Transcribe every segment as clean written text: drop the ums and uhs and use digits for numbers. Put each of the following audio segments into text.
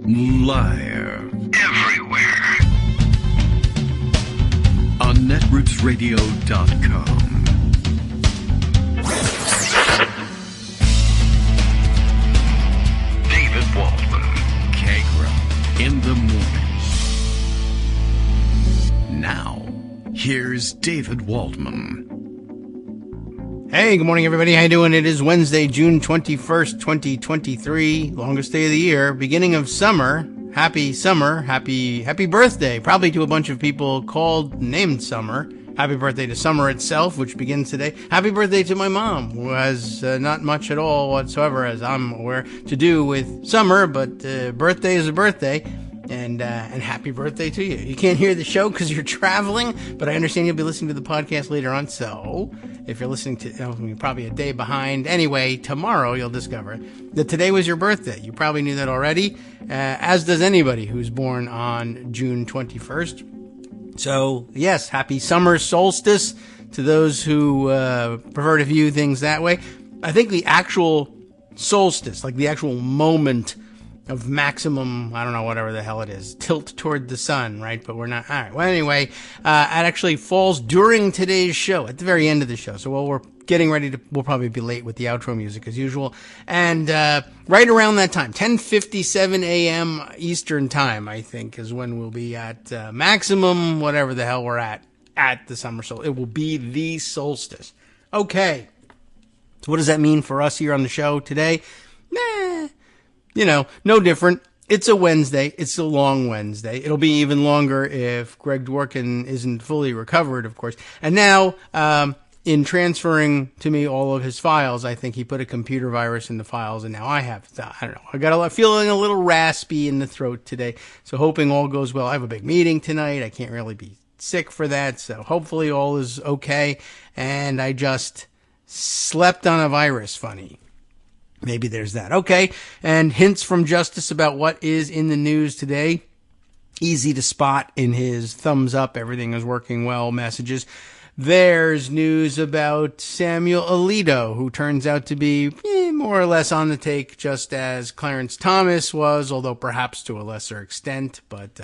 Live. Everywhere. On netrootsradio.com. David Waldman. Kagro. In the morning. Now, here's David Waldman. Hey, good morning, everybody. How you doing? It is Wednesday, June 21st, 2023. Longest day of the year. Beginning of summer. Happy summer. Happy birthday. Probably to a bunch of people named Summer. Happy birthday to summer itself, which begins today. Happy birthday to my mom, who has not much at all whatsoever, as I'm aware, to do with summer, but birthday is a birthday. And happy birthday to you. You can't hear the show because you're traveling, but I understand you'll be listening to the podcast later on. So if you're listening to, you're probably a day behind. Anyway, tomorrow you'll discover that today was your birthday. You probably knew that already, as does anybody who's born on June 21st. So yes, happy summer solstice to those who prefer to view things that way. I think the actual solstice, like the actual moment of maximum, I don't know, whatever the hell it is, tilt toward the sun, right? But we're not. All right. Well, anyway, it actually falls during today's show, at the very end of the show. So while we're getting ready to, we'll probably be late with the outro music as usual. And right around that time, 10:57 a.m. Eastern time, I think, is when we'll be at maximum, whatever the hell we're at the summer solstice. It will be the solstice. Okay. So what does that mean for us here on the show today? No different. It's a Wednesday. It's a long Wednesday. It'll be even longer if Greg Dworkin isn't fully recovered, of course. And now, in transferring to me all of his files, I think he put a computer virus in the files, and now I have, I don't know, I got feeling a little raspy in the throat today. So hoping all goes well. I have a big meeting tonight. I can't really be sick for that. So hopefully all is okay. And I just slept on a virus funny. Maybe there's that. Okay. And hints from Justice about what is in the news today. Easy to spot in his thumbs up, everything is working well messages. There's news about Samuel Alito, who turns out to be more or less on the take, just as Clarence Thomas was, although perhaps to a lesser extent. But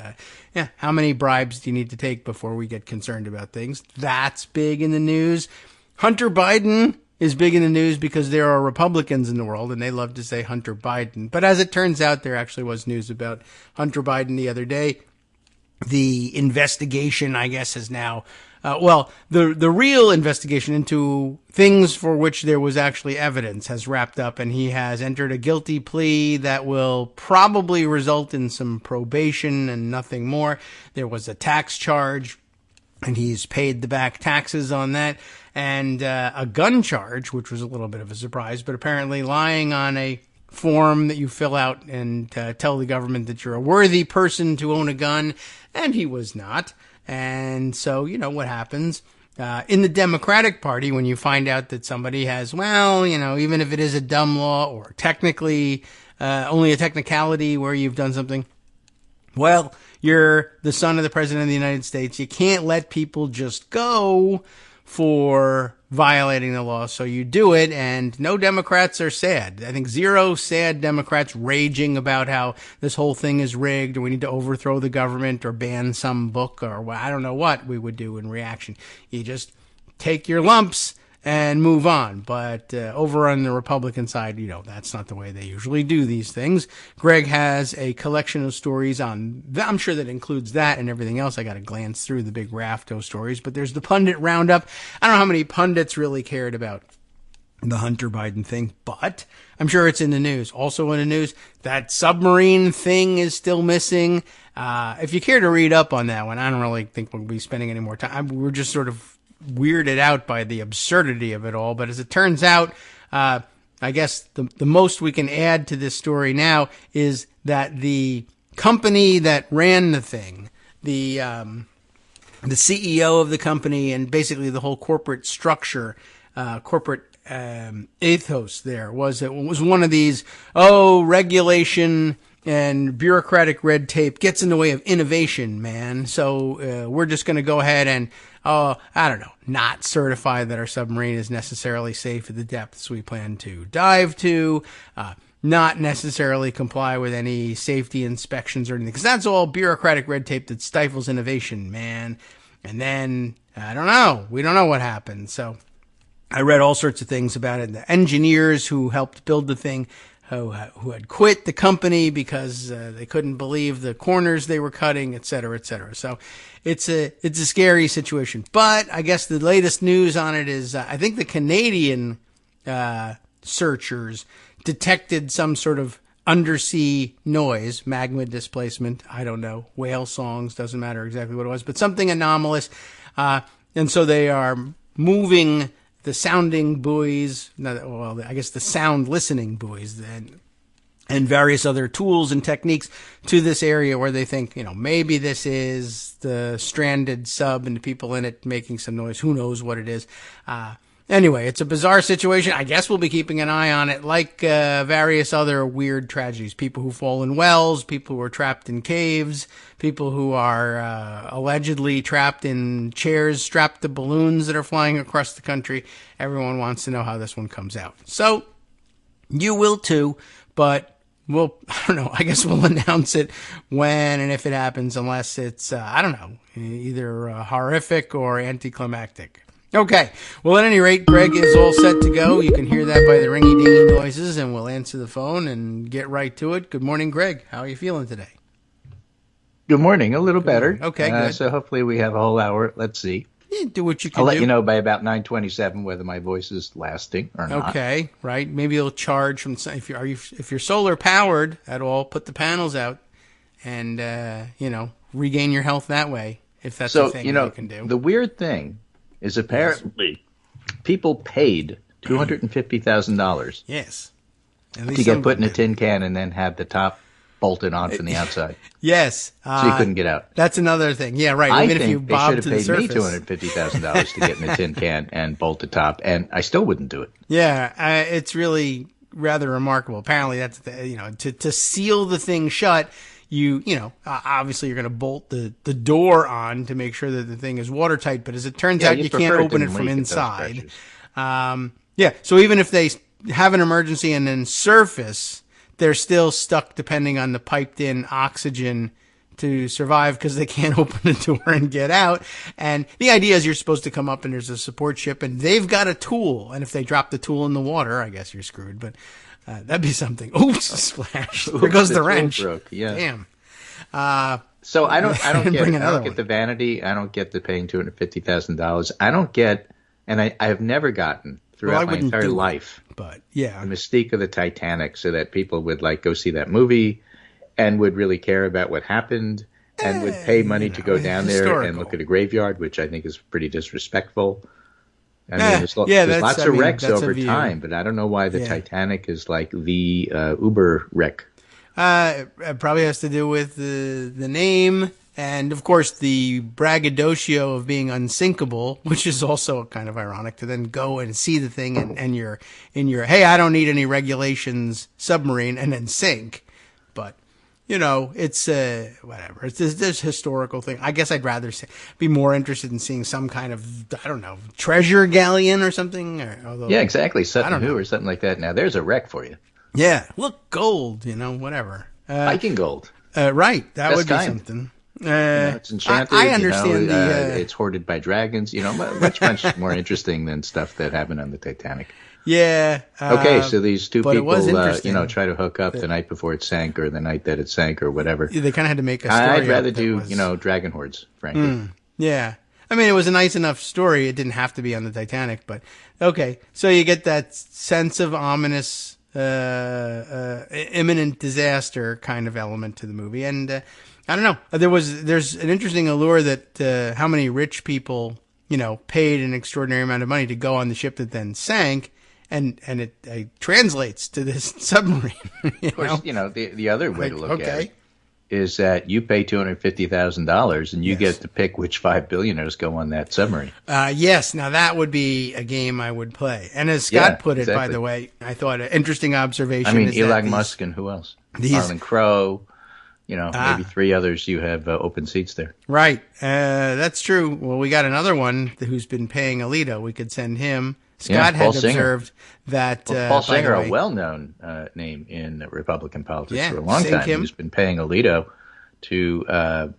how many bribes do you need to take before we get concerned about things? That's big in the news. Hunter Biden is big in the news because there are Republicans in the world and they love to say Hunter Biden. But as it turns out, there actually was news about Hunter Biden the other day. The investigation, I guess, is now, the real investigation into things for which there was actually evidence has wrapped up, and he has entered a guilty plea that will probably result in some probation and nothing more. There was a tax charge, and he's paid the back taxes on that. And a gun charge, which was a little bit of a surprise, but apparently lying on a form that you fill out and tell the government that you're a worthy person to own a gun, and he was not. And so, you know what happens in the Democratic Party when you find out that somebody has, even if it is a dumb law or technically only a technicality where you've done something, well, you're the son of the President of the United States. You can't let people just go for violating the law, so you do it, and no Democrats are sad. I think zero sad Democrats raging about how this whole thing is rigged, or we need to overthrow the government, or ban some book, or I don't know what we would do in reaction. You just take your lumps and move on. But over on the Republican side, that's not the way they usually do these things. Greg has a collection of stories on that. I'm sure that includes that and everything else. I got to glance through the big rafto stories, but there's the pundit roundup. I don't know how many pundits really cared about the Hunter Biden thing, but I'm sure it's in the news. Also in the news, that submarine thing is still missing. If you care to read up on that one, I don't really think we'll be spending any more time. We're just sort of weirded out by the absurdity of it all. But as it turns out, I guess the most we can add to this story now is that the company that ran the thing, the CEO of the company, and basically the whole corporate structure, corporate ethos there was one of these, regulation and bureaucratic red tape gets in the way of innovation, man. So we're just going to go ahead and, not certify that our submarine is necessarily safe at the depths we plan to dive to. not necessarily comply with any safety inspections or anything, because that's all bureaucratic red tape that stifles innovation, man. And then, I don't know. We don't know what happened. So I read all sorts of things about it. The engineers who helped build the thing who had quit the company because they couldn't believe the corners they were cutting, et cetera, et cetera. So it's a scary situation. But I guess the latest news on it is I think the Canadian searchers detected some sort of undersea noise, magma displacement, I don't know, whale songs, doesn't matter exactly what it was, but something anomalous. And so they are moving the sounding buoys, I guess the sound listening buoys and various other tools and techniques to this area where they think, maybe this is the stranded sub and the people in it making some noise. Who knows what it is? Anyway, it's a bizarre situation. I guess we'll be keeping an eye on it, like various other weird tragedies. People who fall in wells, people who are trapped in caves, people who are allegedly trapped in chairs strapped to balloons that are flying across the country. Everyone wants to know how this one comes out. So you will too, but I don't know, I guess we'll announce it when and if it happens, unless it's, I don't know, either horrific or anticlimactic. Okay. Well, at any rate, Greg is all set to go. You can hear that by the ringy-dingy noises, and we'll answer the phone and get right to it. Good morning, Greg. How are you feeling today? Good morning. A little better. Okay, good. So hopefully we have a whole hour. Let's see. Yeah, do what you can I'll do. let you know by about 9:27 whether my voice is lasting or not. Okay, right. Maybe it'll charge from if you're solar powered at all. Put the panels out, and regain your health that way. If that's a thing you can do. The weird thing is apparently people paid $250,000 yes. to get put in a tin can and then have the top bolted on from the outside. Yes. So you couldn't get out. That's another thing. Yeah, right. I Even think if you bob they to the should have paid surface. me $250,000 to get in a tin can and bolt the top, and I still wouldn't do it. Yeah, it's really rather remarkable. Apparently that's, to seal the thing shut, obviously you're going to bolt the door on to make sure that the thing is watertight, but as it turns out, you can't open it from inside. So even if they have an emergency and then surface, they're still stuck depending on the piped in oxygen to survive because they can't open the door and get out. And the idea is you're supposed to come up and there's a support ship and they've got a tool. And if they drop the tool in the water, I guess you're screwed, but that'd be something. Oops, splash. There goes the wrench. Broke. Yeah. Damn. So I don't get the one. vanity. I don't get the paying $250,000. I don't get, and I have never gotten throughout my entire life. But yeah, the mystique of the Titanic, so that people would go see that movie and would really care about what happened and would pay money to go down there and look at a graveyard, which I think is pretty disrespectul. I mean, there's lots of wrecks over time, but I don't know why the Titanic is like the Uber wreck. It probably has to do with the name and, of course, the braggadocio of being unsinkable, which is also kind of ironic to then go and see the thing and you're in your, hey, I don't need any regulations submarine and then sink. But, it's whatever. It's this historical thing. I guess I'd rather be more interested in seeing some kind of, I don't know, treasure galleon or something. Yeah, exactly. Sutton Hoo or something like that. Now, there's a wreck for you. Yeah. Look, gold, whatever. Viking gold. Right. That Best would be kind. something. It's enchanted. I understand it's hoarded by dragons. Much more interesting than stuff that happened on the Titanic. Yeah. Okay, so these two people, try to hook up the night before it sank or the night that it sank or whatever. They kind of had to make a story. I'd rather do, dragon hordes, frankly. Yeah. I mean, it was a nice enough story. It didn't have to be on the Titanic, but okay. So you get that sense of ominous, imminent disaster kind of element to the movie. And, I don't know. There's an interesting allure that, how many rich people, paid an extraordinary amount of money to go on the ship that then sank. And it translates to this submarine. Of course, the other way to look at it is that you pay $250,000 and you get to pick which 5 billionaires go on that submarine. Yes. Now that would be a game I would play. And as Scott put it, by the way, I thought an interesting observation. I mean, Elon Musk and who else? Harlan Crow. Ah. Maybe 3 others you have open seats there. Right. That's true. Well, we got another one who's been paying Alito. We could send him. Scott had observed that Paul Singer, a well-known name in Republican politics for a long time, who's been paying Alito to,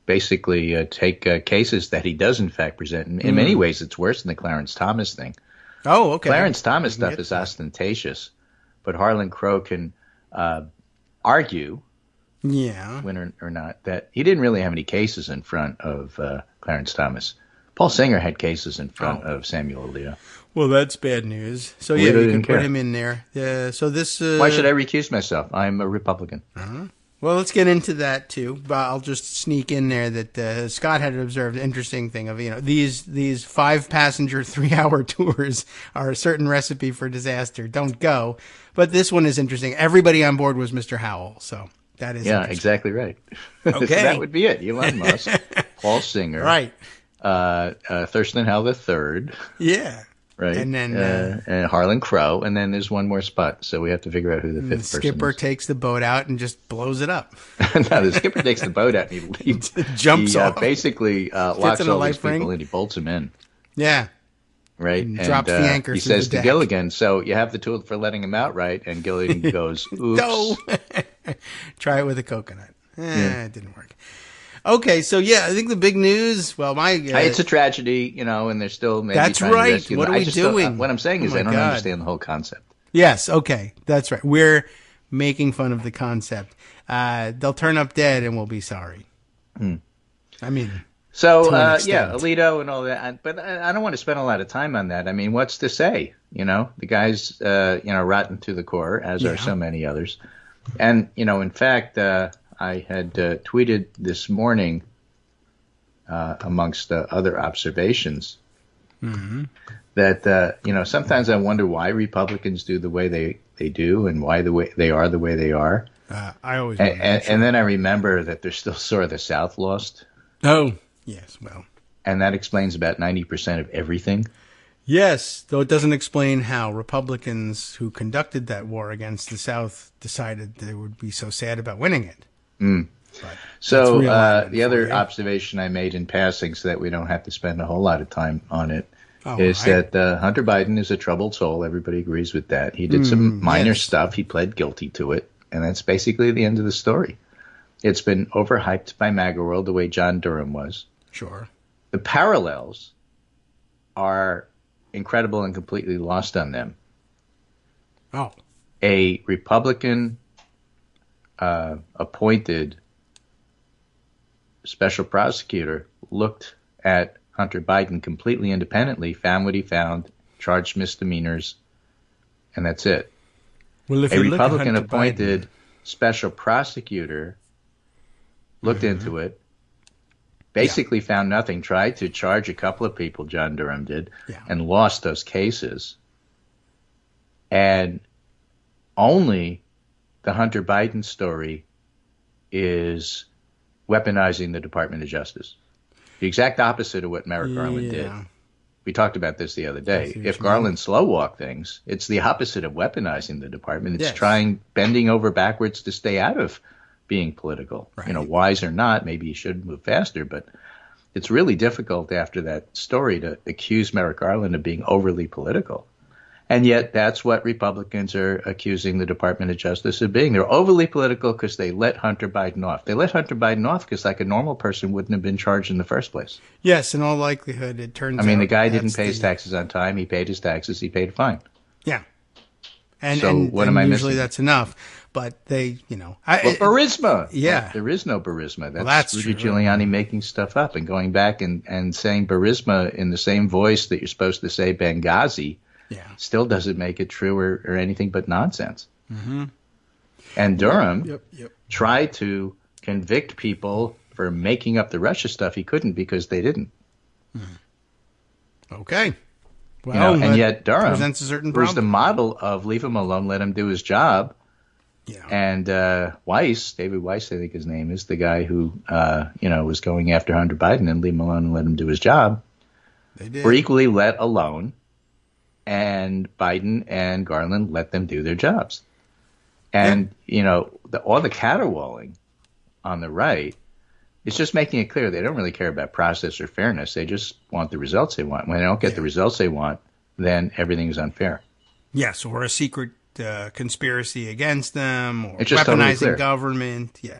basically take cases that he does in fact present. In many ways, it's worse than the Clarence Thomas thing. Oh, okay. Clarence Thomas stuff is ostentatious, but Harlan Crow can argue, win or not, that he didn't really have any cases in front of Clarence Thomas. Paul Singer had cases in front of Samuel Alito. Well, that's bad news. So, you can put him in there. So this... Why should I recuse myself? I'm a Republican. Uh-huh. Well, let's get into that, too. But I'll just sneak in there that Scott had observed an interesting thing of, these 5-passenger, 3-hour tours are a certain recipe for disaster. Don't go. But this one is interesting. Everybody on board was Mr. Howell, so that is exactly right. Okay. So that would be it. Elon Musk, Paul Singer. Right. Thurston Howells I. Yeah. Right. And then and Harlan Crow, and then there's one more spot. So we have to figure out who the fifth person is. The skipper takes the boat out and just blows it up. No, the skipper takes the boat out and he leaves. Jumps off. Basically locks all these people in. He bolts them in. Yeah. Right. And drops the anchor. He says to Gilligan, "So you have the tool for letting him out, right?" And Gilligan goes, "Oops." No. Try it with a coconut. It didn't work. Okay, so I think the big news. Well, it's a tragedy, and they're still maybe that's trying to right. rescue What them. are we doing? What I'm saying is, I don't understand the whole concept. Yes. Okay, that's right. We're making fun of the concept. They'll turn up dead, and we'll be sorry. I mean, so Alito and all that. But I don't want to spend a lot of time on that. I mean, what's to say? The guy's rotten to the core, as are so many others. And in fact. I had tweeted this morning, amongst other observations, that sometimes I wonder why Republicans do the way they do and why they are the way they are. I always and then I remember that there's still sort of the South lost. Oh, yes, well. And that explains about 90% of everything. Yes, though it doesn't explain how Republicans who conducted that war against the South decided they would be so sad about winning it. So the other observation I made in passing, so that we don't have to spend a whole lot of time on it, is that Hunter Biden is a troubled soul. Everybody agrees with that. He did some minor stuff. He pled guilty to it. And that's basically the end of the story. It's been overhyped by MAGA world the way John Durham was. Sure. The parallels are incredible and completely lost on them. Oh. A Republican appointed special prosecutor looked at Hunter Biden completely independently, found what he found, charged misdemeanors, and that's it. Well, if a Republican appointed special prosecutor looked into it, basically found nothing, tried to charge a couple of people, John Durham did, and lost those cases. And only the Hunter Biden story is weaponizing the Department of Justice. The exact opposite of what Merrick Garland did. We talked about this the other day. If Garland slow-walked things, it's the opposite of weaponizing the department. It's bending over backwards to stay out of being political. Right. Wise or not, maybe he should move faster, but it's really difficult after that story to accuse Merrick Garland of being overly political. And yet that's what Republicans are accusing the Department of Justice of being. They're overly political because they let Hunter Biden off. They let Hunter Biden off because like a normal person wouldn't have been charged in the first place. Yes, in all likelihood, it turns out. I mean, the guy didn't pay his taxes on time. He paid his taxes. He paid a fine. Yeah. And, so what am I usually missing? That's enough. But they, Burisma. Yeah. Well, there is no Burisma. That's Rudy true. Giuliani making stuff up and going back and saying Burisma in the same voice that you're supposed to say Benghazi. Still doesn't make it true or anything but nonsense. Mm-hmm. And Durham tried to convict people for making up the Russia stuff. He couldn't because they didn't. Okay. Well, and yet Durham presents a certain was problem. the model of leave him alone, let him do his job. Yeah. And David Weiss, I think his name is, the guy who was going after Hunter Biden and leave him alone and let him do his job, they did. were equally let alone. And Biden and Garland let them do their jobs. And, all the caterwauling on the right is just making it clear they don't really care about process or fairness. They just want the results they want. When they don't get the results they want, then everything is unfair. Yes, or a secret conspiracy against them, or it's just weaponizing totally government. Yeah.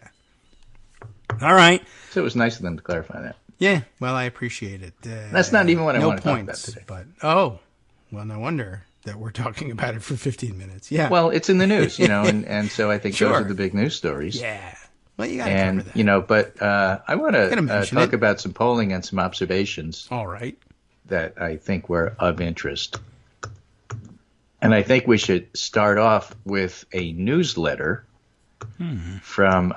All right. So it was nice of them to clarify that. Yeah, well, I appreciate it. That's not even what I want to talk about today. But, well, no wonder that we're talking about it for 15 minutes. Yeah. Well, it's in the news, and so I think those are the big news stories. Yeah. Well, you got to cover that. But I want to talk about some polling and some observations. All right. That I think were of interest. And I think we should start off with a newsletter from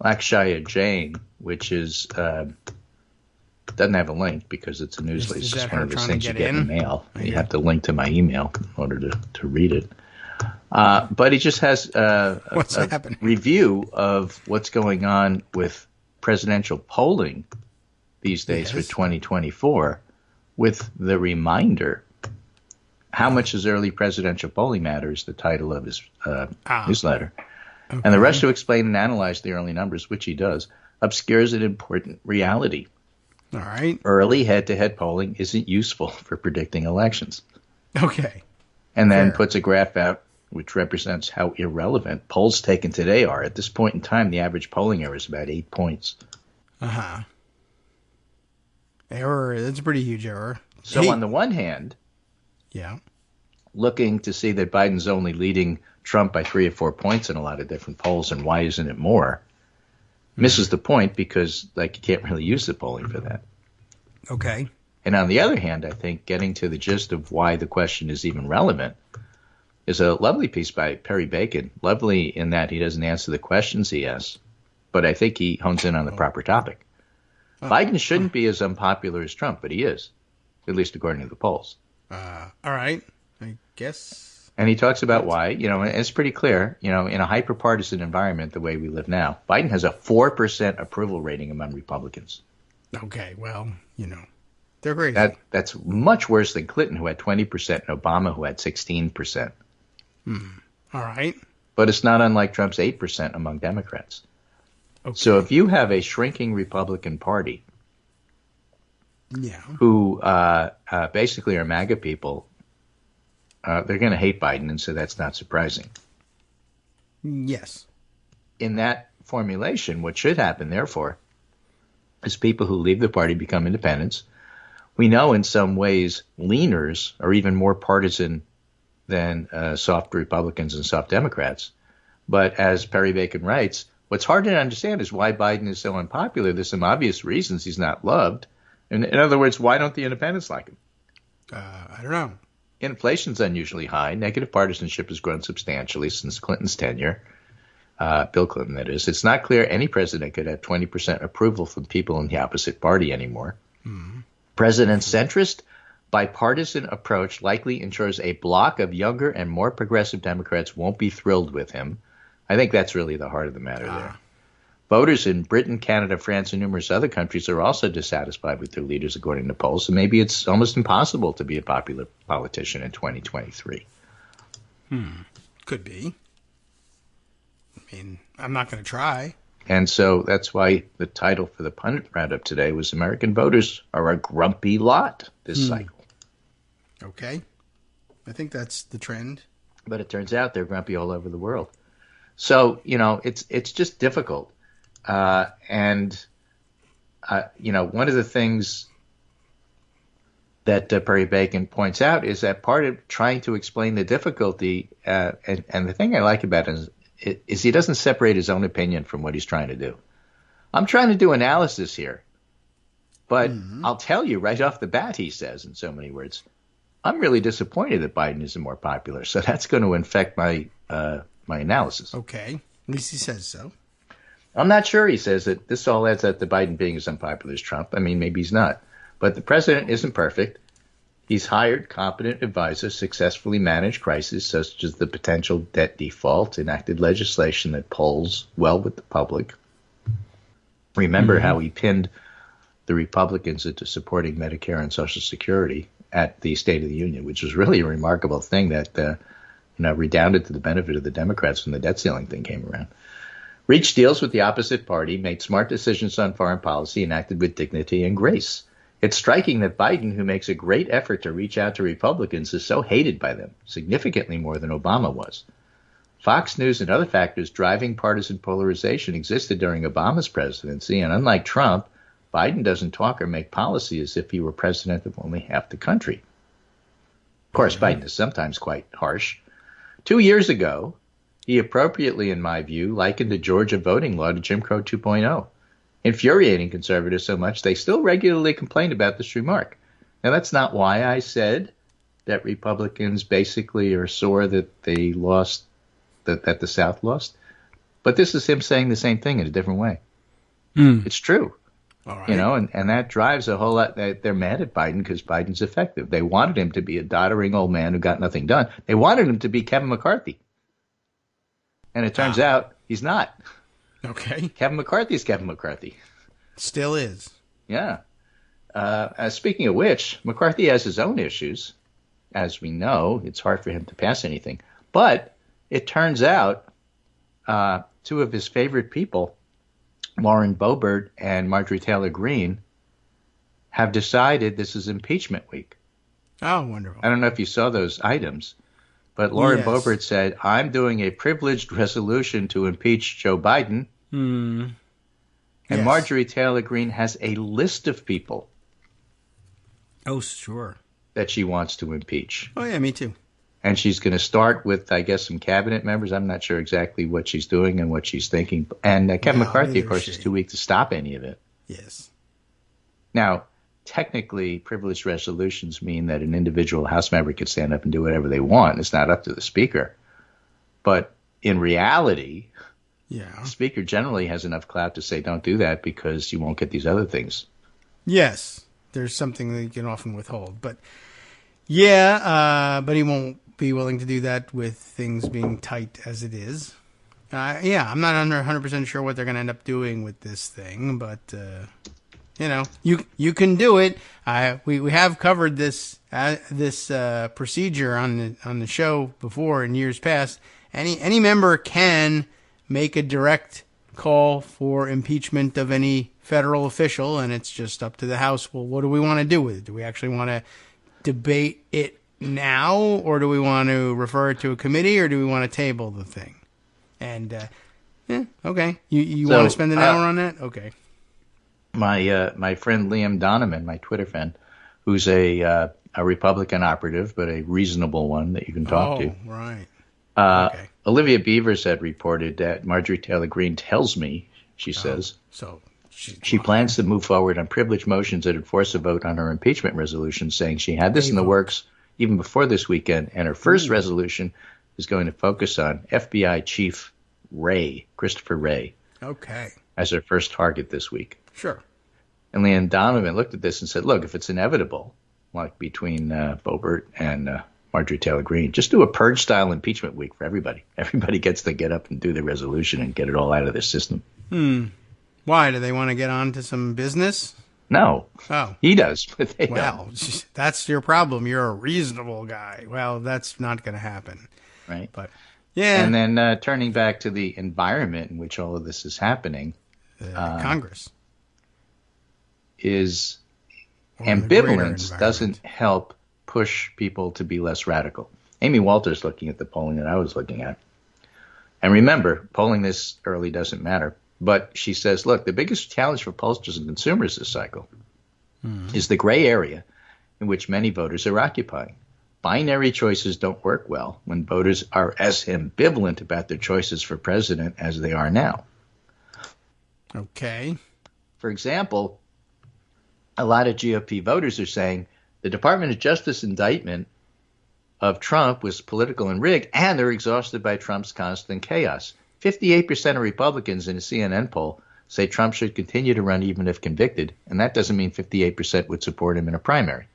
Lakshaya Jain, which is doesn't have a link because it's a newsletter. It's just one of those things you get in the mail. You have to link to my email in order to read it. But he just has a review of what's going on with presidential polling these days for 2024, with the reminder, How Much Does Early Presidential Polling Matter is the title of his newsletter. Okay. And the rush to explain and analyze the early numbers, which he does, obscures an important reality. All right. Early head-to-head polling isn't useful for predicting elections. Okay. And then puts a graph out which represents how irrelevant polls taken today are. At this point in time, the average polling error is about 8 points. Uh-huh. Error, that's a pretty huge error. So on the one hand, looking to see that Biden's only leading Trump by 3 or 4 points in a lot of different polls, and why isn't it more, misses the point because you can't really use the polling for that. Okay. And on the other hand, I think getting to the gist of why the question is even relevant is a lovely piece by Perry Bacon. Lovely in that he doesn't answer the questions he asks, but I think he hones in on the proper topic. Biden shouldn't be as unpopular as Trump, but he is, at least according to the polls. All right, I guess. And he talks about why, and it's pretty clear, in a hyper-partisan environment the way we live now, Biden has a 4% approval rating among Republicans. Okay, well, they're crazy. That's much worse than Clinton, who had 20%, and Obama, who had 16%. All right. But it's not unlike Trump's 8% among Democrats. Okay. So if you have a shrinking Republican Party who basically are MAGA people, they're going to hate Biden, and so that's not surprising. Yes. In that formulation, what should happen, therefore, is people who leave the party become independents. We know in some ways leaners are even more partisan than soft Republicans and soft Democrats. But as Perry Bacon writes, what's hard to understand is why Biden is so unpopular. There's some obvious reasons he's not loved. In other words, why don't the independents like him? I don't know. Inflation's unusually high. Negative partisanship has grown substantially since Clinton's tenure. Bill Clinton, that is. It's not clear any president could have 20% approval from people in the opposite party anymore. Mm-hmm. President's centrist, bipartisan approach likely ensures a bloc of younger and more progressive Democrats won't be thrilled with him. I think that's really the heart of the matter there. Voters in Britain, Canada, France, and numerous other countries are also dissatisfied with their leaders, according to polls. So maybe it's almost impossible to be a popular politician in 2023. Could be. I mean, I'm not going to try. And so that's why the title for the pundit roundup today was American Voters Are a Grumpy Lot this cycle. Okay. I think that's the trend. But it turns out they're grumpy all over the world. So, it's just difficult. One of the things that Perry Bacon points out is that part of trying to explain the difficulty, and the thing I like about it is he doesn't separate his own opinion from what he's trying to do. I'm trying to do analysis here, but I'll tell you right off the bat, he says in so many words, I'm really disappointed that Biden isn't more popular. So that's going to infect my analysis. Okay. At least he says so. I'm not sure he says that this all adds up to Biden being as unpopular as Trump. I mean, maybe he's not. But the president isn't perfect. He's hired competent advisors, successfully managed crises such as the potential debt default, enacted legislation that polls well with the public. Remember how he pinned the Republicans into supporting Medicare and Social Security at the State of the Union, which was really a remarkable thing that redounded to the benefit of the Democrats when the debt ceiling thing came around. Reached deals with the opposite party, made smart decisions on foreign policy, and acted with dignity and grace. It's striking that Biden, who makes a great effort to reach out to Republicans, is so hated by them, significantly more than Obama was. Fox News and other factors driving partisan polarization existed during Obama's presidency, and unlike Trump, Biden doesn't talk or make policy as if he were president of only half the country. Of course, Biden is sometimes quite harsh. 2 years ago, he appropriately, in my view, likened the Georgia voting law to Jim Crow 2.0, infuriating conservatives so much they still regularly complain about this remark. Now, that's not why I said that Republicans basically are sore that they lost, that the South lost, but this is him saying the same thing in a different way. It's true. All right. And that drives a whole lot. They're mad at Biden because Biden's effective. They wanted him to be a doddering old man who got nothing done. They wanted him to be Kevin McCarthy. And it turns out he's not. Okay. Kevin McCarthy's Kevin McCarthy. Still is. Yeah. Speaking of which, McCarthy has his own issues. As we know, it's hard for him to pass anything. But it turns out two of his favorite people, Lauren Boebert and Marjorie Taylor Greene, have decided this is impeachment week. Oh, wonderful. I don't know if you saw those items, but Lauren Boebert said, I'm doing a privileged resolution to impeach Joe Biden. And Marjorie Taylor Greene has a list of people. Oh, sure. That she wants to impeach. Oh, yeah, me too. And she's going to start with, I guess, some cabinet members. I'm not sure exactly what she's doing and what she's thinking. And Kevin McCarthy, of course, is too weak to stop any of it. Yes. Now, technically, privileged resolutions mean that an individual House member can stand up and do whatever they want. It's not up to the Speaker. But in reality, the Speaker generally has enough clout to say, don't do that because you won't get these other things. Yes. There's something that you can often withhold. But, but he won't be willing to do that with things being tight as it is. I'm not 100% sure what they're going to end up doing with this thing, but you can do it. We have covered this procedure on the show before in years past. Any member can make a direct call for impeachment of any federal official, and it's just up to the House. Well, what do we want to do with it? Do we actually want to debate it now, or do we want to refer it to a committee, or do we want to table the thing? And okay, you want to spend an hour on that? Okay. My friend Liam Donovan, my Twitter friend, who's a Republican operative, but a reasonable one that you can talk to. Oh, right. Okay. Olivia Beavers had reported that Marjorie Taylor Greene tells me, she says, she plans to move forward on privilege motions that would force a vote on her impeachment resolution, saying she had this in the works even before this weekend, and her first resolution is going to focus on FBI Chief Christopher Wray, as her first target this week. Sure. And Liam Donovan looked at this and said, look, if it's inevitable, like between Boebert and Marjorie Taylor Greene, just do a purge-style impeachment week for everybody. Everybody gets to get up and do the resolution and get it all out of their system. Why? Do they want to get on to some business? No. Oh. He does, but they don't. That's your problem. You're a reasonable guy. Well, that's not going to happen. Right. But, yeah. And then turning back to the environment in which all of this is happening. Congress. Is ambivalence doesn't help push people to be less radical. Amy Walter's looking at the polling that I was looking at. And remember, polling this early doesn't matter. But she says, look, the biggest challenge for pollsters and consumers this cycle is the gray area in which many voters are occupying. Binary choices don't work well when voters are as ambivalent about their choices for president as they are now. Okay. For example, a lot of GOP voters are saying the Department of Justice indictment of Trump was political and rigged, and they're exhausted by Trump's constant chaos. 58% of Republicans in a CNN poll say Trump should continue to run even if convicted, and that doesn't mean 58% would support him in a primary.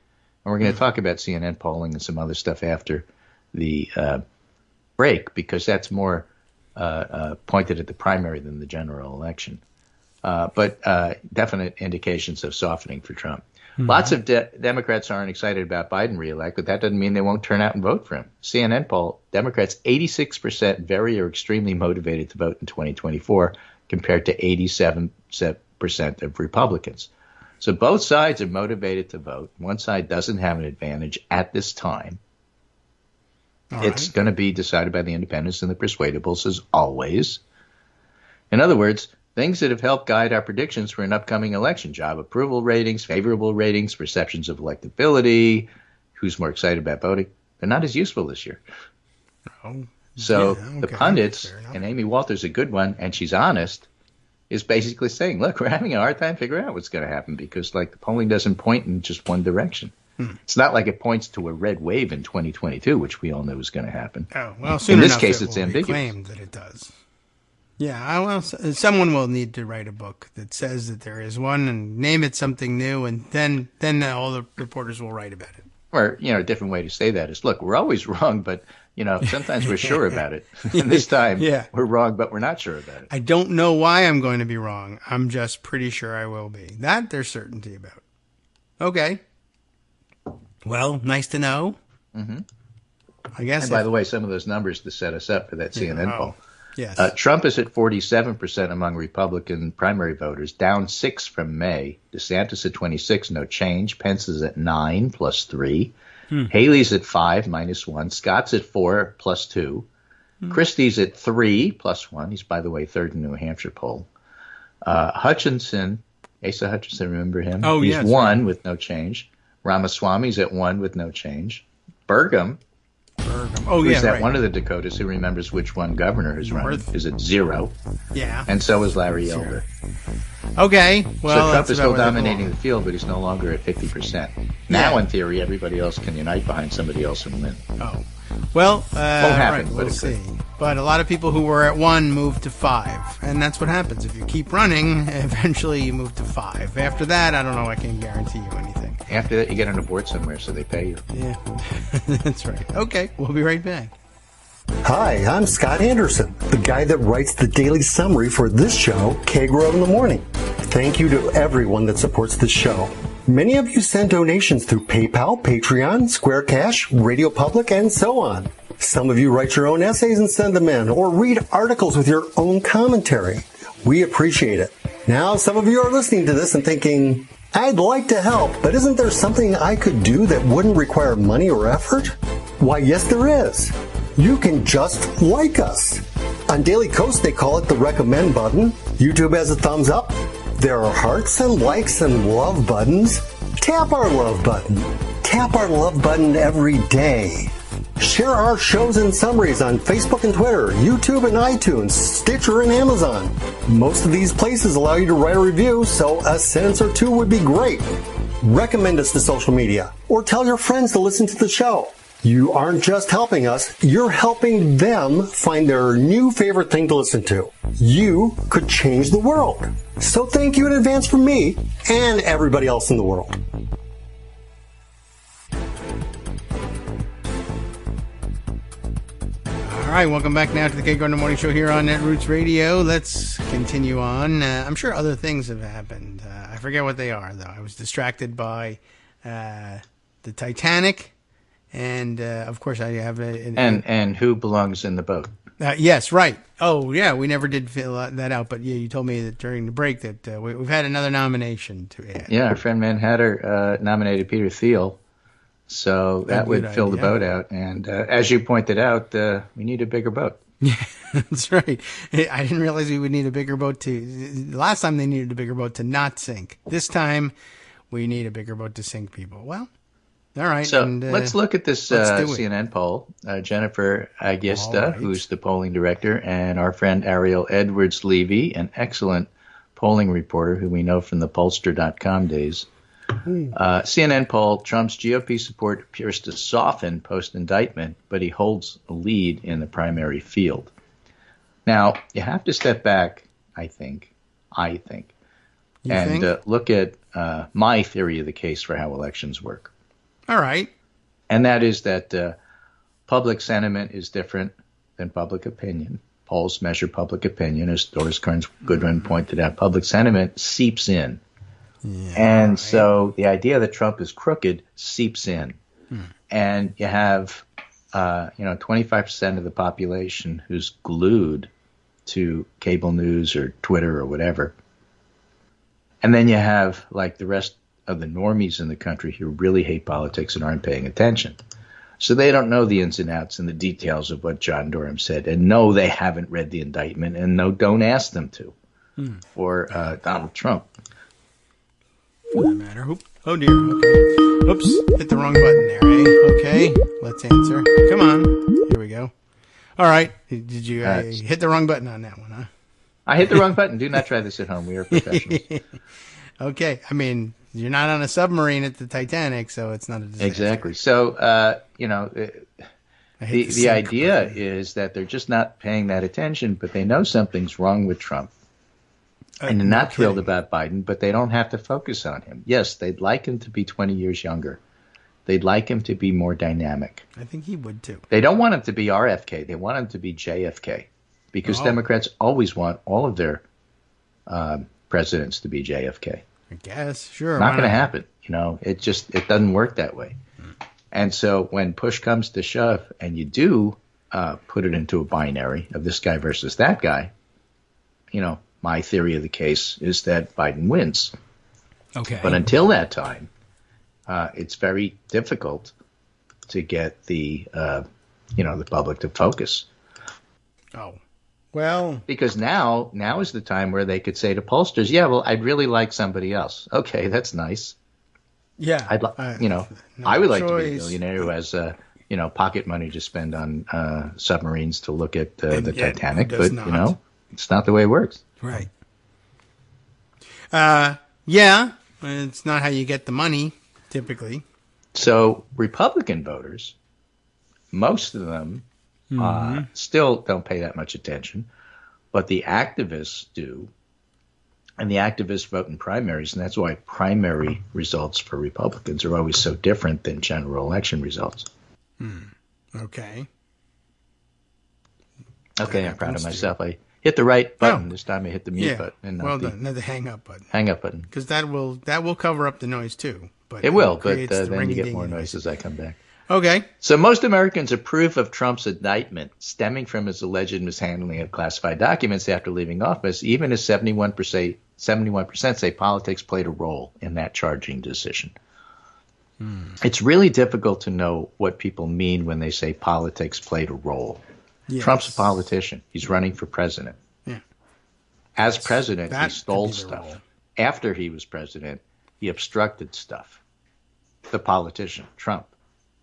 And we're going to talk about CNN polling and some other stuff after the break, because that's more pointed at the primary than the general election. But definite indications of softening for Trump. Lots of Democrats aren't excited about Biden reelect, but that doesn't mean they won't turn out and vote for him. CNN poll, Democrats 86% very or extremely motivated to vote in 2024 compared to 87% of Republicans. So both sides are motivated to vote. One side doesn't have an advantage at this time. It's going to be decided by the independents and the persuadables as always. In other words, things that have helped guide our predictions for an upcoming election: job approval ratings, favorable ratings, perceptions of electability, who's more excited about voting, they're not as useful this year. So the pundits, and Amy Walter's a good one, and she's honest, is basically saying, look, we're having a hard time figuring out what's going to happen because, like, the polling doesn't point in just one direction. It's not like it points to a red wave in 2022, which we all know is going to happen. Oh, well, in this case, it's ambiguous. Claimed that it does. Yeah, well, someone will need to write a book that says that there is one and name it something new, and then all the reporters will write about it. Or, a different way to say that is, look, we're always wrong, but, sometimes we're sure about it. And this time, we're wrong, but we're not sure about it. I don't know why I'm going to be wrong. I'm just pretty sure I will be. That there's certainty about. Okay. Well, nice to know. Mm-hmm. I guess. And by the way, some of those numbers to set us up for that CNN poll. Yes. Trump is at 47% among Republican primary voters, down 6 from May. DeSantis at 26, no change. Pence is at 9, plus 3. Haley's at 5, minus 1. Scott's at 4, plus 2. Christie's at 3, plus 1. He's, by the way, third in the New Hampshire poll. Hutchinson, Asa Hutchinson, remember him? Oh, He's yes, 1 with no change. Ramaswamy's at 1 with no change. Burgum. Who's that one of the Dakotas who remembers which one governor has run, is at 0. Yeah. And so is Larry Elder. Okay. Well, so Trump is still dominating the field, but he's no longer at 50%. Now, in theory, everybody else can unite behind somebody else and win. Oh. Well, won't happen, right, but we'll see. But a lot of people who were at 1 moved to 5. And that's what happens. If you keep running, eventually you move to 5. After that, I don't know. I can't guarantee you anything. After that, you get on a board somewhere, so they pay you. Yeah, that's right. Okay, we'll be right back. Hi, I'm Scott Anderson, the guy that writes the daily summary for this show, Kagro in the Morning. Thank you to everyone that supports this show. Many of you send donations through PayPal, Patreon, Square Cash, Radio Public, and so on. Some of you write your own essays and send them in, or read articles with your own commentary. We appreciate it. Now, some of you are listening to this and thinking, I'd like to help, but isn't there something I could do that wouldn't require money or effort? Why, yes, there is. You can just like us. On Daily Kos, they call it the recommend button. YouTube has a thumbs up. There are hearts and likes and love buttons. Tap our love button. Tap our love button every day. Share our shows and summaries on Facebook and Twitter, YouTube and iTunes, Stitcher and Amazon. Most of these places allow you to write a review, so a sentence or two would be great. Recommend us to social media, or tell your friends to listen to the show. You aren't just helping us, you're helping them find their new favorite thing to listen to. You could change the world. So thank you in advance from me and everybody else in the world. All right, welcome back now to the Kagro in the Morning Show here on Netroots Radio. Let's continue on. I'm sure other things have happened. I forget what they are, though. I was distracted by the Titanic. And, of course, I have and who belongs in the boat? Yes, right. Oh, yeah, we never did fill that out. But, yeah, you told me that during the break that we've had another nomination to add. Yeah, our friend Manhattan nominated Peter Thiel. So that would fill the boat out. And as you pointed out, we need a bigger boat. Yeah, that's right. I didn't realize we would need a bigger boat last time they needed a bigger boat to not sink. This time we need a bigger boat to sink people. Well. All right. So let's look at this CNN poll. Jennifer Agista, who's the polling director, and our friend Ariel Edwards-Levy, an excellent polling reporter who we know from the pollster.com days. CNN poll, Trump's GOP support appears to soften post-indictment, but he holds a lead in the primary field. Now, you have to step back, I think, and look at my theory of the case for how elections work. All right. And that is that public sentiment is different than public opinion. Polls measure public opinion, as Doris Kearns Goodwin pointed out. Public sentiment seeps in. Yeah, and so the idea that Trump is crooked seeps in. And you have 25% of the population who's glued to cable news or Twitter or whatever. And then you have like the rest of the normies in the country who really hate politics and aren't paying attention. So they don't know the ins and outs and the details of what John Durham said. And no, they haven't read the indictment. And no, don't ask them to. For Donald Trump. For that matter. Oh, dear. Okay. Oops. Hit the wrong button there, eh? Okay. Let's answer. Come on. Here we go. All right. Did you hit the wrong button on that one, huh? I hit the wrong button. Do not try this at home. We are professionals. Okay. I mean, you're not on a submarine at the Titanic, so it's not a disaster. Exactly. So, the idea is that they're just not paying that attention, but they know something's wrong with Trump. And they're not thrilled about Biden, but they don't have to focus on him. Yes, they'd like him to be 20 years younger. They'd like him to be more dynamic. I think he would, too. They don't want him to be RFK. They want him to be JFK. Because Democrats always want all of their presidents to be JFK. I guess, sure. Not going to happen. It doesn't work that way. And so when push comes to shove and you do put it into a binary of this guy versus that guy, my theory of the case is that Biden wins. Okay. But until that time, it's very difficult to get the public to focus. Oh, well. Because now is the time where they could say to pollsters, yeah, well, I'd really like somebody else. Okay, that's nice. Yeah. I would like to be a billionaire who has, pocket money to spend on submarines to look at the Titanic. But, it's not the way it works. Right. Yeah, it's not how you get the money, typically. So Republican voters, most of them still don't pay that much attention, but the activists do. And the activists vote in primaries, and that's why primary results for Republicans are always so different than general election results. Okay. Okay, I'm proud of myself. I hit the right button. This time I hit the mute button. And well done. No, the hang up button. Hang up button. Because that will cover up the noise too. But it will, but then you get more noise as I come back. Okay. So most Americans approve of Trump's indictment stemming from his alleged mishandling of classified documents after leaving office, even as 71% say politics played a role in that charging decision. It's really difficult to know what people mean when they say politics played a role. Yes. Trump's a politician. He's running for president. Yeah. As president, he stole stuff. After he was president, he obstructed stuff. The politician, Trump.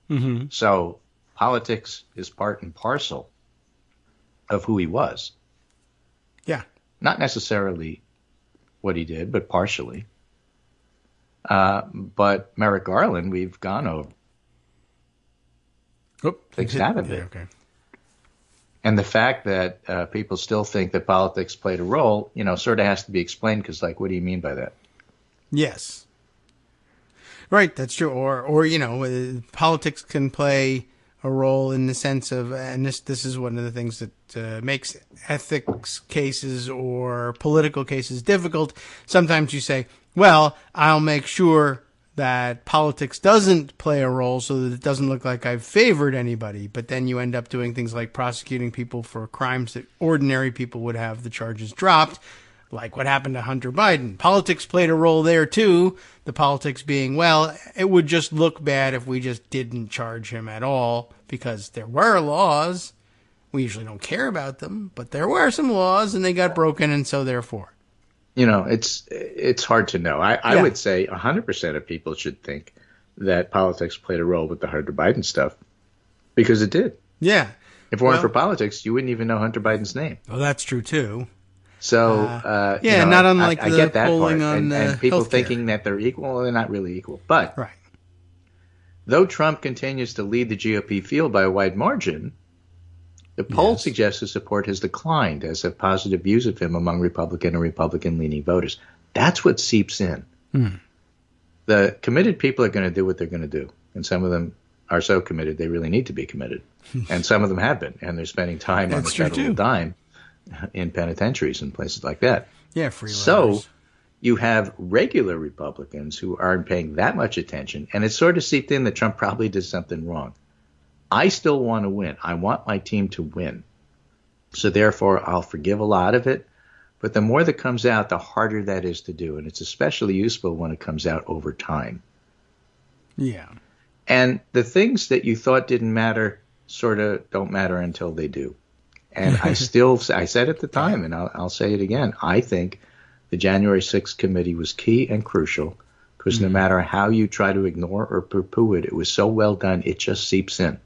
Mm-hmm. So politics is part and parcel of who he was. Yeah. Not necessarily what he did, but partially. But Merrick Garland, we've gone over. Takes that a bit. Okay. And the fact that people still think that politics played a role, sort of has to be explained because, what do you mean by that? Yes. Right, that's true. Or politics can play a role in the sense of, and this is one of the things that makes ethics cases or political cases difficult. Sometimes you say, well, I'll make sure that politics doesn't play a role so that it doesn't look like I've favored anybody. But then you end up doing things like prosecuting people for crimes that ordinary people would have the charges dropped, like what happened to Hunter Biden. Politics played a role there, too. The politics being, well, it would just look bad if we just didn't charge him at all because there were laws. We usually don't care about them, but there were some laws and they got broken, and so therefore. It's hard to know. I would say 100% of people should think that politics played a role with the Hunter Biden stuff because it did. Yeah. If it weren't for politics, you wouldn't even know Hunter Biden's name. Well, that's true, too. So, not unlike I the get that polling part. on and people healthcare. Thinking that they're equal, they're not really equal. But right. Though Trump continues to lead the GOP field by a wide margin, the polls suggest his support has declined as have positive views of him among Republican and Republican-leaning voters. That's what seeps in. The committed people are going to do what they're going to do. And some of them are so committed they really need to be committed. And some of them have been. And they're spending time on the federal dime in penitentiaries and places like that. Yeah, freeloaders. So you have regular Republicans who aren't paying that much attention. And it's sort of seeped in that Trump probably did something wrong. I still want to win. I want my team to win. So therefore, I'll forgive a lot of it. But the more that comes out, the harder that is to do. And it's especially useful when it comes out over time. Yeah. And the things that you thought didn't matter sort of don't matter until they do. And I said at the time, and I'll say it again, I think the January 6th committee was key and crucial because no matter how you try to ignore or poo-poo it, it was so well done, it just seeps in.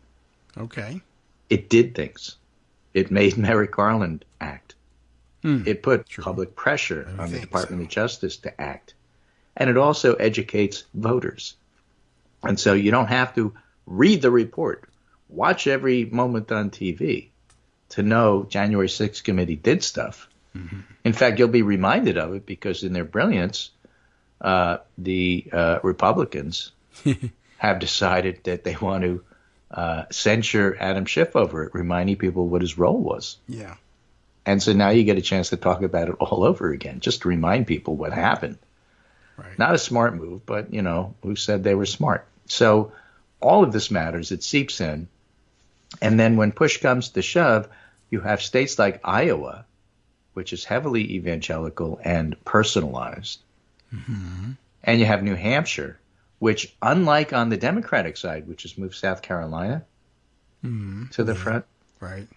Okay. It did things. It made Merrick Garland act. It put public pressure on the Department of Justice to act. And it also educates voters. And so you don't have to read the report, watch every moment on TV to know January 6th committee did stuff. In fact, you'll be reminded of it because in their brilliance, the Republicans have decided that they want to censure Adam Schiff over it, reminding people what his role was. Yeah. And so now you get a chance to talk about it all over again, just to remind people what happened. Right. Not a smart move, but, who said they were smart? So all of this matters. It seeps in. And then when push comes to shove, you have states like Iowa, which is heavily evangelical and personalized. And you have New Hampshire, which, unlike on the Democratic side, which has moved South Carolina to the front,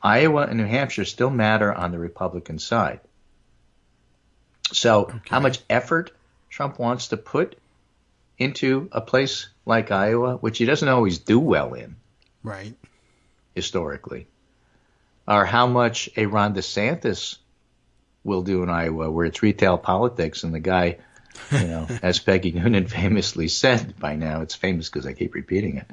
Iowa and New Hampshire still matter on the Republican side. So how much effort Trump wants to put into a place like Iowa, which he doesn't always do well in, historically, or how much a Ron DeSantis will do in Iowa, where it's retail politics, and the guy, as Peggy Noonan famously said by now, it's famous because I keep repeating it,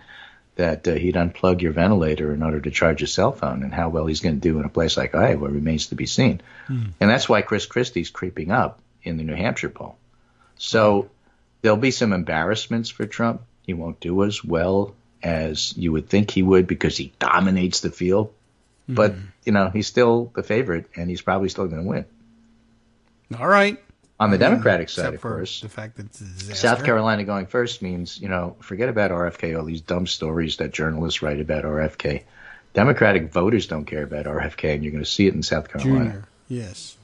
that he'd unplug your ventilator in order to charge your cell phone, and how well he's going to do in a place like Iowa remains to be seen. And that's why Chris Christie's creeping up in the New Hampshire poll. So there'll be some embarrassments for Trump. He won't do as well as you would think he would because he dominates the field. But, he's still the favorite, and he's probably still going to win. All right. On the Democratic side, of course, the fact that it's a disaster. South Carolina going first means, forget about RFK, all these dumb stories that journalists write about RFK. Democratic voters don't care about RFK, and you're going to see it in South Carolina. Junior, yes.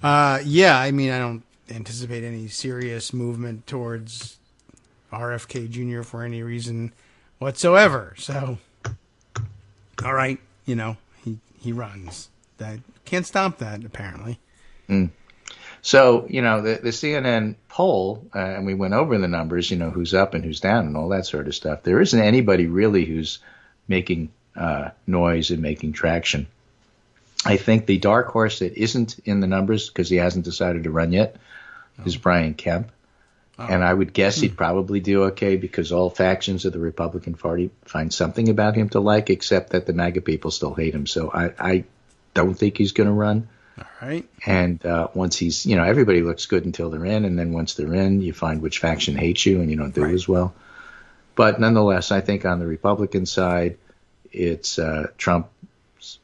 I don't anticipate any serious movement towards RFK Jr. for any reason whatsoever. So, all right, he runs. That can't stop that, apparently. So, the CNN poll, and we went over the numbers, who's up and who's down and all that sort of stuff. There isn't anybody really who's making noise and making traction. I think the dark horse that isn't in the numbers because he hasn't decided to run yet is Brian Kemp. And I would guess he'd probably do okay because all factions of the Republican Party find something about him to like, except that the MAGA people still hate him. So I don't think he's going to run. All right. And once he's, everybody looks good until they're in. And then once they're in, you find which faction hates you and you don't do as well. But nonetheless, I think on the Republican side, it's Trump's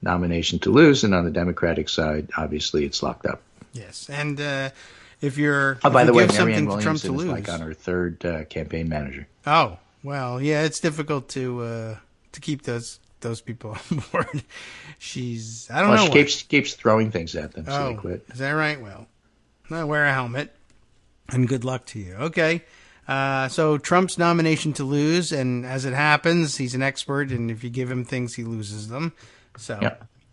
nomination to lose. And on the Democratic side, obviously, it's locked up. Yes. And if you're by the way, something Marianne to Trump to Williamson lose. is like on her third campaign manager. Oh, well, yeah, it's difficult to keep those people on board. She's, I don't know. She keeps throwing things at them, so they quit. Is that right? Well, wear a helmet, and good luck to you. Okay. So Trump's nomination to lose, and as it happens, he's an expert, and if you give him things, he loses them. So,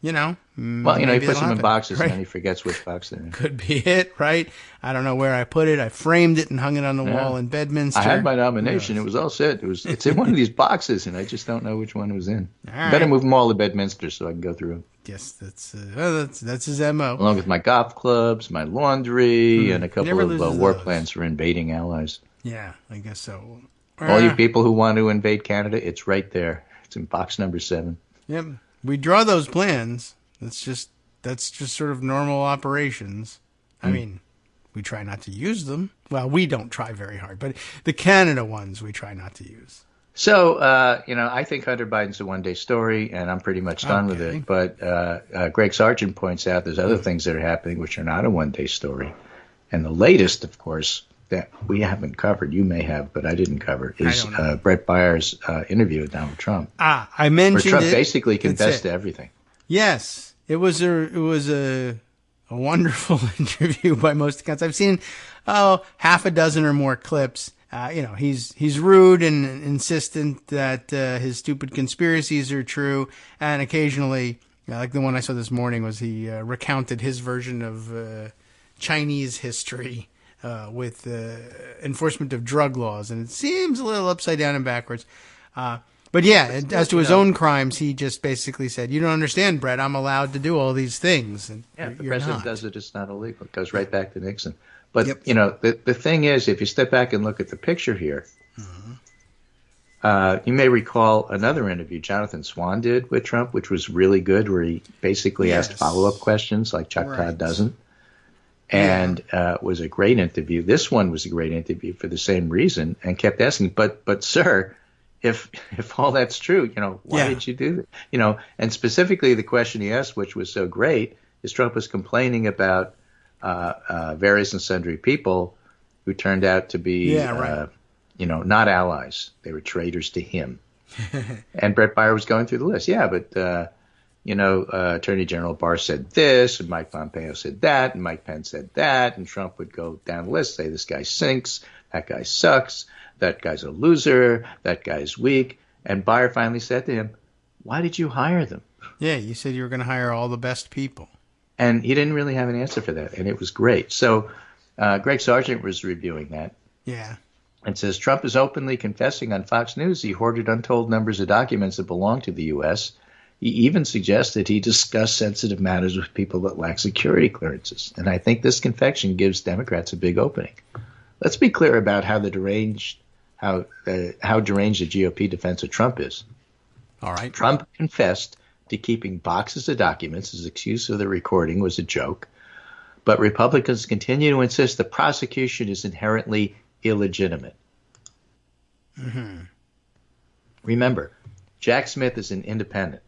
he puts them in boxes, and then he forgets which box they're in. Could be it, right? I don't know where I put it. I framed it and hung it on the wall in Bedminster. I had my nomination. It was all set. It's in one of these boxes, and I just don't know which one it was in. Better move them all to Bedminster so I can go through them. Yes, that's his MO. Along with my golf clubs, my laundry, and a couple of war plans for invading allies. Yeah, I guess so. All you people who want to invade Canada, it's right there. It's in box number 7. Yep. We draw those plans. That's just sort of normal operations. I mean, we try not to use them. Well, we don't try very hard, but the Canada ones we try not to use. So, I think Hunter Biden's a one-day story, and I'm pretty much done with it. But Greg Sargent points out there's other things that are happening which are not a one-day story. And the latest, of course, that we haven't covered, you may have, but I didn't cover, is Brett Bayer's interview with Donald Trump. I mentioned where Trump basically confessed to everything. Yes. It was a wonderful interview by most accounts. I've seen half a dozen or more clips. He's rude and insistent that his stupid conspiracies are true, and occasionally, like the one I saw this morning, was he recounted his version of Chinese history with enforcement of drug laws, and it seems a little upside down and backwards. But yeah, as to his own crimes, he just basically said, "You don't understand, Brett. I'm allowed to do all these things." And if the president does it, it's not illegal. It goes right back to Nixon. But, the thing is, if you step back and look at the picture here, you may recall another interview Jonathan Swan did with Trump, which was really good, where he basically asked follow-up questions like Chuck Todd doesn't. And was a great interview. This one was a great interview for the same reason, and kept asking, but sir, if all that's true, why did you do that? And specifically the question he asked, which was so great, is Trump was complaining about various and sundry people who turned out to be, not allies. They were traitors to him. And Brett Baier was going through the list. Yeah, but, Attorney General Barr said this, and Mike Pompeo said that, and Mike Pence said that, and Trump would go down the list, say this guy sinks, that guy sucks, that guy's a loser, that guy's weak. And Baier finally said to him, why did you hire them? Yeah, you said you were going to hire all the best people. And he didn't really have an answer for that, and it was great. So Greg Sargent was reviewing that. Yeah. And says Trump is openly confessing on Fox News he hoarded untold numbers of documents that belong to the U.S. He even suggested he discuss sensitive matters with people that lack security clearances. And I think this confession gives Democrats a big opening. Let's be clear about how deranged the GOP defense of Trump is. All right. Trump confessed to keeping boxes of documents. His excuse for the recording was a joke. But Republicans continue to insist the prosecution is inherently illegitimate. Mm-hmm. Remember, Jack Smith is an independent.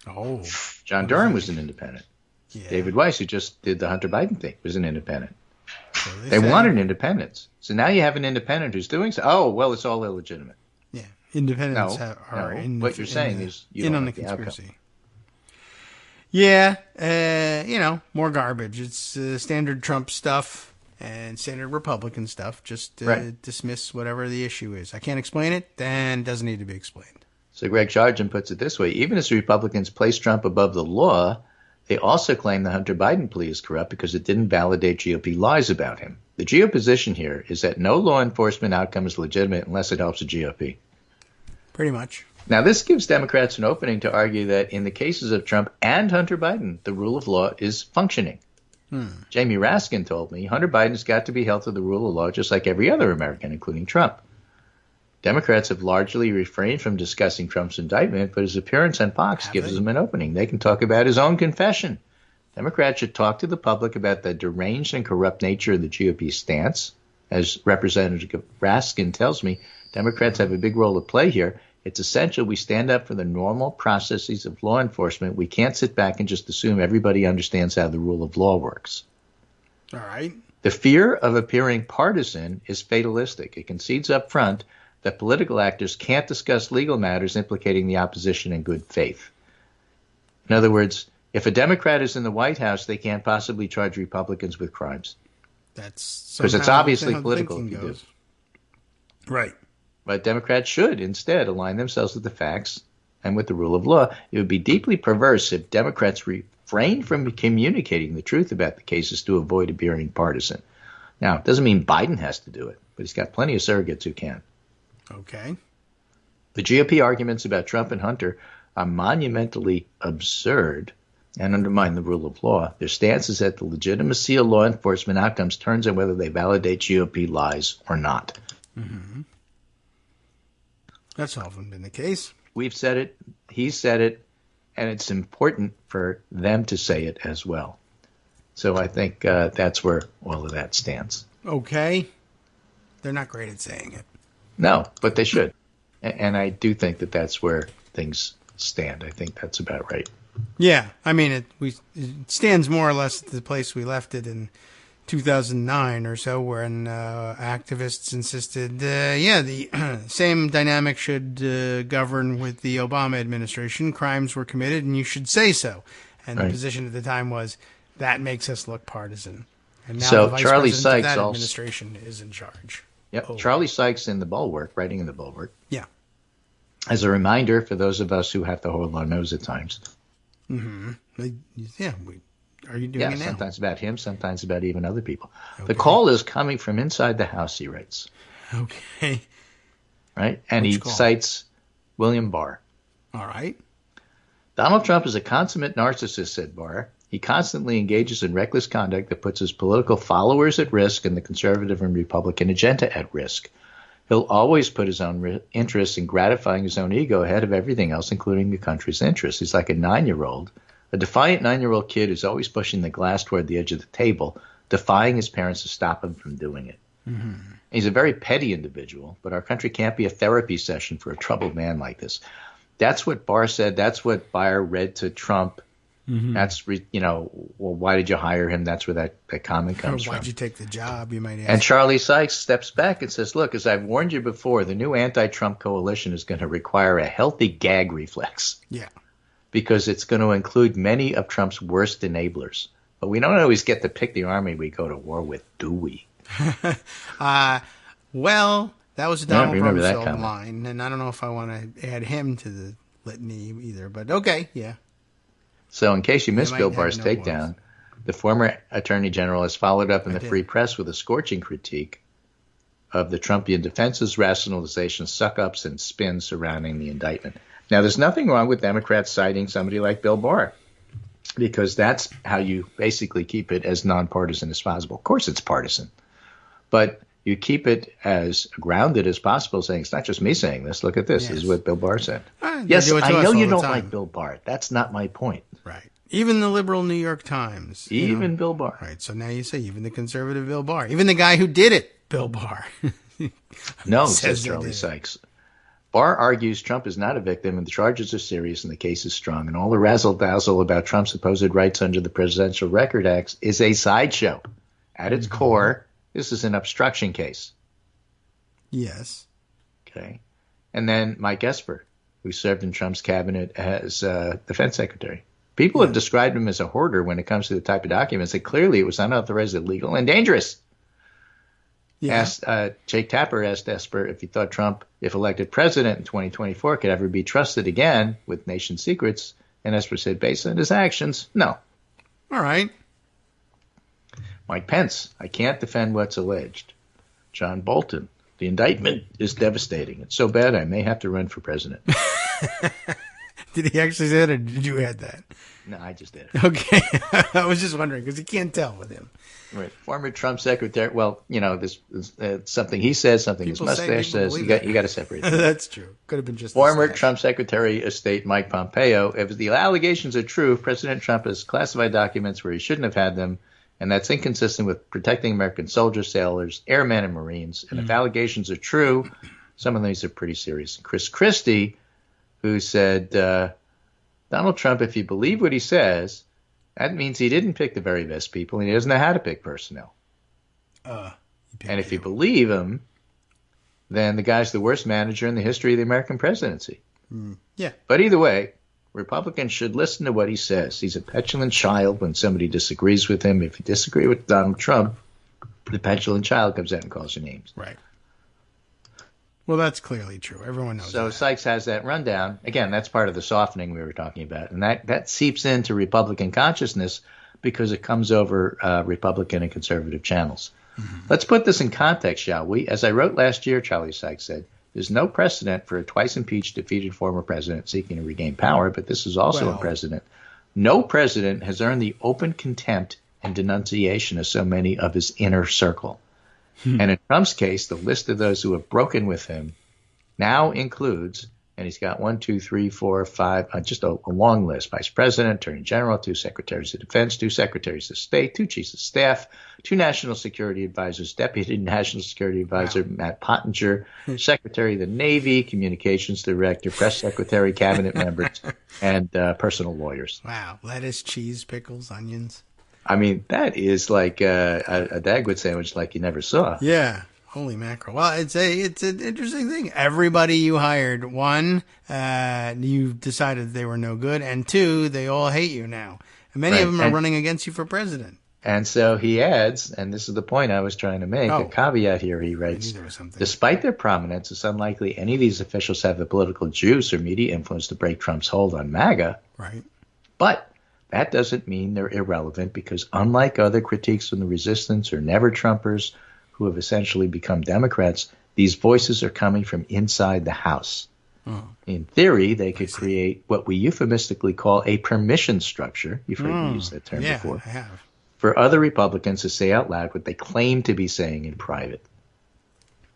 Oh. John Durham was an independent. Yeah. David Weiss, who just did the Hunter Biden thing, was an independent. So they wanted independence. So now you have an independent who's doing so. Oh, well, it's all illegitimate. Yeah. Independents are in what you're saying is you don't on the like conspiracy. Yeah, more garbage. It's standard Trump stuff and standard Republican stuff. Just dismiss whatever the issue is. I can't explain it, then it doesn't need to be explained. So Greg Sargent puts it this way. Even as Republicans place Trump above the law, they also claim the Hunter Biden plea is corrupt because it didn't validate GOP lies about him. The GOP position here is that no law enforcement outcome is legitimate unless it helps the GOP. Pretty much. Now, this gives Democrats an opening to argue that in the cases of Trump and Hunter Biden, the rule of law is functioning. Jamie Raskin told me Hunter Biden's got to be held to the rule of law just like every other American, including Trump. Democrats have largely refrained from discussing Trump's indictment, but his appearance on Fox gives them an opening. They can talk about his own confession. Democrats should talk to the public about the deranged and corrupt nature of the GOP stance. As Representative Raskin tells me, Democrats have a big role to play here. It's essential we stand up for the normal processes of law enforcement. We can't sit back and just assume everybody understands how the rule of law works. All right. The fear of appearing partisan is fatalistic. It concedes up front that political actors can't discuss legal matters implicating the opposition in good faith. In other words, if a Democrat is in the White House, they can't possibly charge Republicans with crimes. That's because it's obviously political if you do. Right. But Democrats should instead align themselves with the facts and with the rule of law. It would be deeply perverse if Democrats refrain from communicating the truth about the cases to avoid appearing partisan. Now, it doesn't mean Biden has to do it, but he's got plenty of surrogates who can. Okay. The GOP arguments about Trump and Hunter are monumentally absurd and undermine the rule of law. Their stance is that the legitimacy of law enforcement outcomes turns on whether they validate GOP lies or not. Mm-hmm. That's often been the case. We've said it, he's said it, and it's important for them to say it as well. So I think that's where all of that stands. Okay. They're not great at saying it. No, but they should. And I do think that that's where things stand. I think that's about right. Yeah. I mean, it stands more or less at the place we left it in 2009 or so, when activists insisted, the same dynamic should govern with the Obama administration. Crimes were committed, and you should say so. And the position at the time was, that makes us look partisan. And now So the vice Charlie president of Sykes that also- administration is in charge. Yep. Oh. Charlie Sykes in the Bulwark, writing in the Bulwark, Yeah. as a reminder for those of us who have to hold our nose at times. Mm-hmm. Yeah. Are you doing Yeah, it now? sometimes about him, sometimes about even other people. Okay. The call is coming from inside the House, he writes. Okay. Right? And Which he call? cites William Barr. All right. Donald Trump is a consummate narcissist, said Barr. He constantly engages in reckless conduct that puts his political followers at risk and the conservative and Republican agenda at risk. He'll always put his own interests in gratifying his own ego ahead of everything else, including the country's interests. He's like a 9-year-old, a defiant 9-year-old kid who's always pushing the glass toward the edge of the table, defying his parents to stop him from doing it. Mm-hmm. He's a very petty individual, but our country can't be a therapy session for a troubled man like this. That's what Barr said. That's what Barr read to Trump. Mm-hmm. That's, well, why did you hire him? That's where that comment comes from. Why'd you take the job, you might ask. And Charlie Sykes steps back and says, look, as I've warned you before, the new anti-Trump coalition is going to require a healthy gag reflex. Yeah. Because it's going to include many of Trump's worst enablers. But we don't always get to pick the army we go to war with, do we? Well, that was a Donald Rumsfeld line, and I don't know if I want to add him to the litany either, but okay, yeah. So in case you missed Bill Barr's takedown, the former Attorney General has followed up in the Free Press with a scorching critique of the Trumpian defenses, rationalizations, suck-ups, and spins surrounding the indictment. Now, there's nothing wrong with Democrats citing somebody like Bill Barr, because that's how you basically keep it as nonpartisan as possible. Of course it's partisan, but you keep it as grounded as possible, saying it's not just me saying this. Look at this. Yes. This is what Bill Barr said. Yes, I know you don't like Bill Barr. That's not my point. Right. Even the liberal New York Times. Even Bill Barr. Right. So now you say even the conservative Bill Barr. Even the guy who did it, Bill Barr. No, says Charlie Sykes. Barr argues Trump is not a victim and the charges are serious and the case is strong. And all the razzle-dazzle about Trump's supposed rights under the Presidential Record Act is a sideshow. At its core, this is an obstruction case. Yes. Okay. And then Mike Esper, who served in Trump's cabinet as defense secretary. People have described him as a hoarder when it comes to the type of documents that clearly it was unauthorized, illegal, and dangerous. Yeah. Jake Tapper asked Esper if he thought Trump, if elected president in 2024, could ever be trusted again with nation secrets. And Esper said, based on his actions, no. All right. Mike Pence, I can't defend what's alleged. John Bolton, the indictment is devastating. It's so bad I may have to run for president. Did he actually say that, or did you add that? No, I just did it. Okay. I was just wondering, because you can't tell with him. Right. Former Trump secretary. Well, this is something he says, something his mustache says. You got to separate them. That's true. Could have been just former Trump Secretary of State Mike Pompeo. If the allegations are true, President Trump has classified documents where he shouldn't have had them, and that's inconsistent with protecting American soldiers, sailors, airmen, and Marines. And if allegations are true, some of these are pretty serious. Chris Christie, who said, Donald Trump, if you believe what he says, that means he didn't pick the very best people, and he doesn't know how to pick personnel. And if you believe him, then the guy's the worst manager in the history of the American presidency. Yeah. But either way, Republicans should listen to what he says. He's a petulant child when somebody disagrees with him. If you disagree with Donald Trump, the petulant child comes out and calls you names. Right. Well, that's clearly true. Everyone knows so that. Sykes has that rundown. Again, that's part of the softening we were talking about. And that seeps into Republican consciousness because it comes over Republican and conservative channels. Mm-hmm. Let's put this in context, shall we? As I wrote last year, Charlie Sykes said, there's no precedent for a twice-impeached, defeated former president seeking to regain power, but this is also a precedent. No president has earned the open contempt and denunciation of so many of his inner circle. And in Trump's case, the list of those who have broken with him now includes, and he's got 1, 2, 3, 4, 5, just a long list: Vice President, Attorney General, 2 Secretaries of Defense, 2 Secretaries of State, 2 Chiefs of Staff, 2 National Security Advisors, Deputy National Security Advisor Matt Pottinger, Secretary of the Navy, Communications Director, Press Secretary, Cabinet members, and personal lawyers. Wow. Lettuce, cheese, pickles, onions. I mean, that is like a Dagwood sandwich like you never saw. Yeah. Holy mackerel. Well, it's an interesting thing. Everybody you hired, one, you decided they were no good, and two, they all hate you now. And many of them are running against you for president. And so he adds, and this is the point I was trying to make, a caveat here. He writes, despite their prominence, it's unlikely any of these officials have the political juice or media influence to break Trump's hold on MAGA. Right. But that doesn't mean they're irrelevant, because unlike other critiques from the resistance or never-Trumpers who have essentially become Democrats, these voices are coming from inside the House. Oh. In theory, they could create what we euphemistically call a permission structure. You've heard me use that term before. I have. For other Republicans to say out loud what they claim to be saying in private.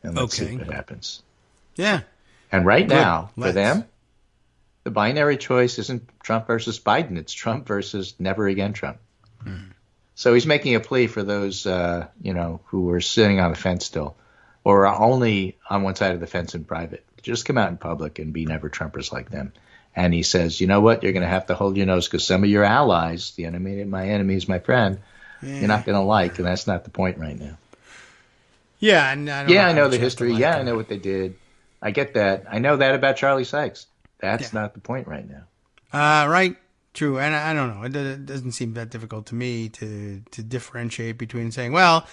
And let's see what happens. Yeah. And right now, for them, the binary choice isn't Trump versus Biden. It's Trump versus never again Trump. So he's making a plea for those, who are sitting on the fence still, or are only on one side of the fence in private. Just come out in public and be never Trumpers like them. And he says, you know what? You're going to have to hold your nose, because some of your allies, the enemy of my enemy is my friend, you're not going to like, and that's not the point right now. Yeah, and I know the history. Yeah, I know what they did. I get that. I know that about Charlie Sykes. That's not the point right now. Right. True. And I don't know. It doesn't seem that difficult to me to differentiate between saying, well,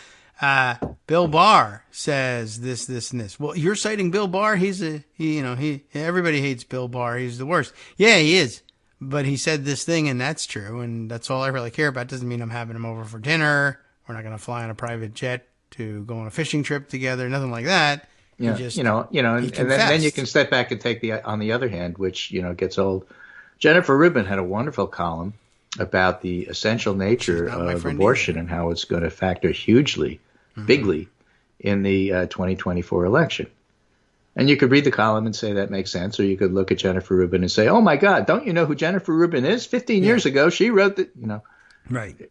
Bill Barr says this, and this. Well, you're citing Bill Barr. Everybody hates Bill Barr. He's the worst. Yeah, he is. But he said this thing, and that's true. And that's all I really care about. Doesn't mean I'm having him over for dinner. We're not going to fly on a private jet to go on a fishing trip together. Nothing like that. Yeah, and then you can step back and take on the other hand, which, gets old. Jennifer Rubin had a wonderful column about the essential nature of abortion and how it's going to factor hugely, bigly, in the 2024 election. And you could read the column and say that makes sense, or you could look at Jennifer Rubin and say, oh, my God, don't you know who Jennifer Rubin is? 15 years ago, she wrote that, Right.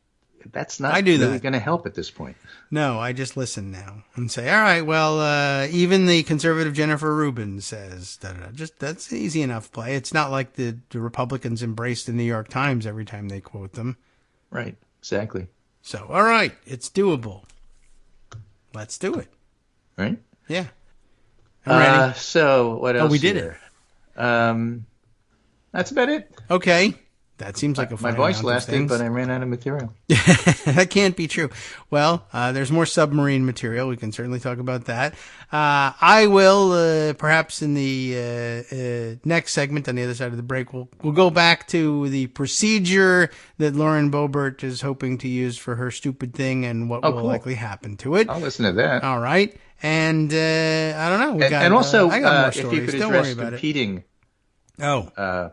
That's not really going to help at this point. No, I just listen now and say, all right, well, even the conservative Jennifer Rubin says just that's easy enough play. It's not like the Republicans embrace the New York Times every time they quote them. Right. Exactly. So, all right, it's doable. Let's do it. Right? Yeah. I'm ready. So what else? Oh, we did it. That's about it. Okay. That seems like a fine My voice lasted, but I ran out of material. That can't be true. Well, there's more submarine material. We can certainly talk about that. I will, perhaps in the next segment on the other side of the break, we'll go back to the procedure that Lauren Boebert is hoping to use for her stupid thing and what will likely happen to it. I'll listen to that. All right. And I don't know. And also, I got more if stories. you could Don't address worry about competing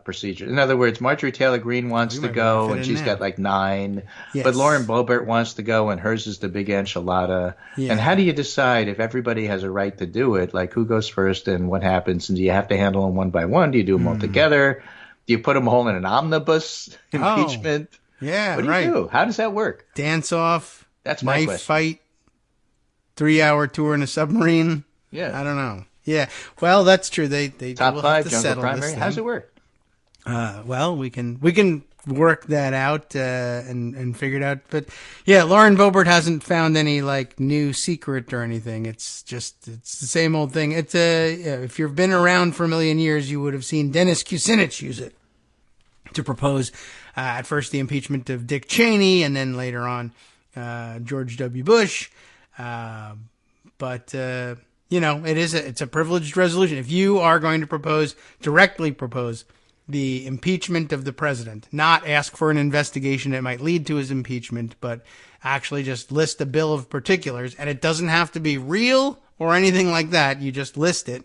procedure. In other words, Marjorie Taylor Greene wants to go, and she's got like 9. Yes. But Lauren Boebert wants to go, and hers is the big enchilada. Yeah. And how do you decide if everybody has a right to do it? Like, who goes first and what happens? And do you have to handle them one by one? Do you do them all together? Do you put them all in an omnibus impeachment? Yeah, what do you do? How does that work? Dance off. That's my knife question. Fight. 3-hour tour in a submarine. Yeah, I don't know. Yeah, well, that's true. They top 5 jungle jungle primary. How does it work? Well, we can work that out and figure it out. But yeah, Lauren Boebert hasn't found any like new secret or anything. It's the same old thing. It's if you've been around for a million years, you would have seen Dennis Kucinich use it to propose at first the impeachment of Dick Cheney, and then later on George W. Bush. But it's a privileged resolution. If you are going to directly propose the impeachment of the president, not ask for an investigation that might lead to his impeachment, but actually just list a bill of particulars, and it doesn't have to be real or anything like that. You just list it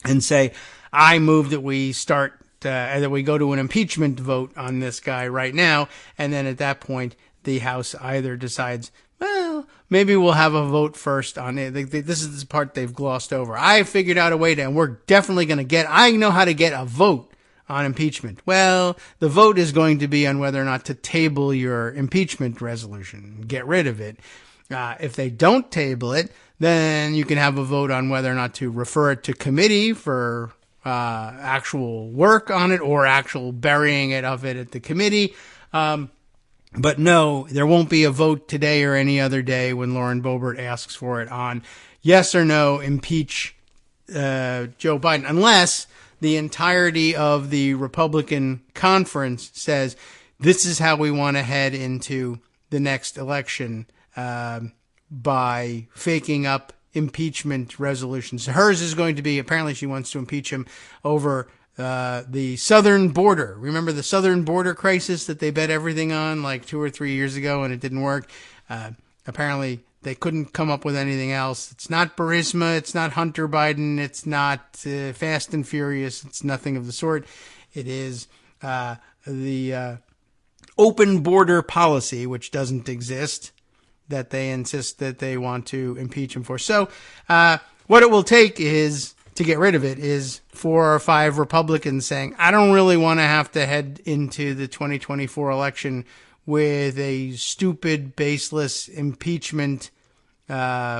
and say, I move that we that we go to an impeachment vote on this guy right now. And then at that point, the House either decides, well, maybe we'll have a vote first on it. This is the part they've glossed over. I figured out a way and we're definitely going to I know how to get a vote on impeachment. Well, the vote is going to be on whether or not to table your impeachment resolution, get rid of it. If they don't table it, then you can have a vote on whether or not to refer it to committee for actual work on it or actual burying of it at the committee. But no, there won't be a vote today or any other day when Lauren Boebert asks for it on yes or no, impeach Joe Biden, unless the entirety of the Republican conference says this is how we want to head into the next election by faking up impeachment resolutions. Hers is going to be, apparently she wants to impeach him over the southern border. Remember the southern border crisis that they bet everything on like 2 or 3 years ago and it didn't work? Apparently they couldn't come up with anything else. It's not Burisma. It's not Hunter Biden. It's not Fast and Furious. It's nothing of the sort. It is the open border policy, which doesn't exist, that they insist that they want to impeach him for. So what it will take is, to get rid of it, is 4 or 5 Republicans saying, I don't really want to have to head into the 2024 election with a stupid, baseless impeachment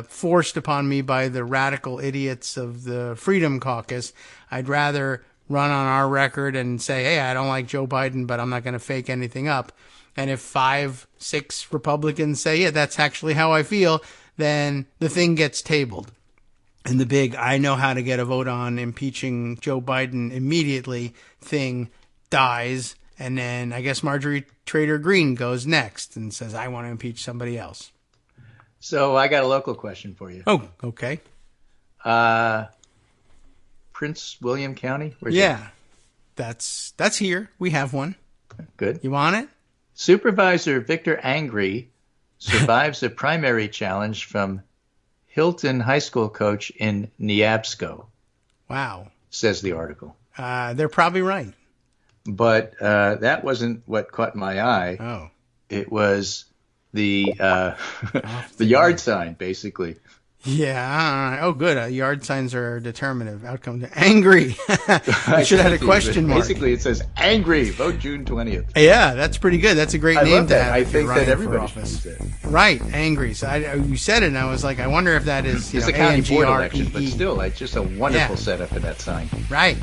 forced upon me by the radical idiots of the Freedom Caucus. I'd rather run on our record and say, hey, I don't like Joe Biden, but I'm not going to fake anything up. And if 5, 6 Republicans say, yeah, that's actually how I feel, then the thing gets tabled. And the big, I know how to get a vote on impeaching Joe Biden immediately thing dies. And then I guess Marjorie Taylor Greene goes next and says, I want to impeach somebody else. So I got a local question for you. Oh, okay. Prince William County? Where's that's here. We have one. Good. You want it? Supervisor Victor Angry survives a primary challenge from Hilton High School coach in Neabsco. Wow. Says the article. They're probably right. But that wasn't what caught my eye. Oh. It was the yard sign, basically. Yeah. Oh, good. Yard signs are determinative. Outcome angry. I should have had a question mark. Basically, it says angry. Vote June 20th. Yeah, that's pretty good. That's a great name to have. I think that everybody should use it. Right, angry. So you said it, and I was like, I wonder if that is it's a county board election, but still, it's just a wonderful setup for that sign. Right.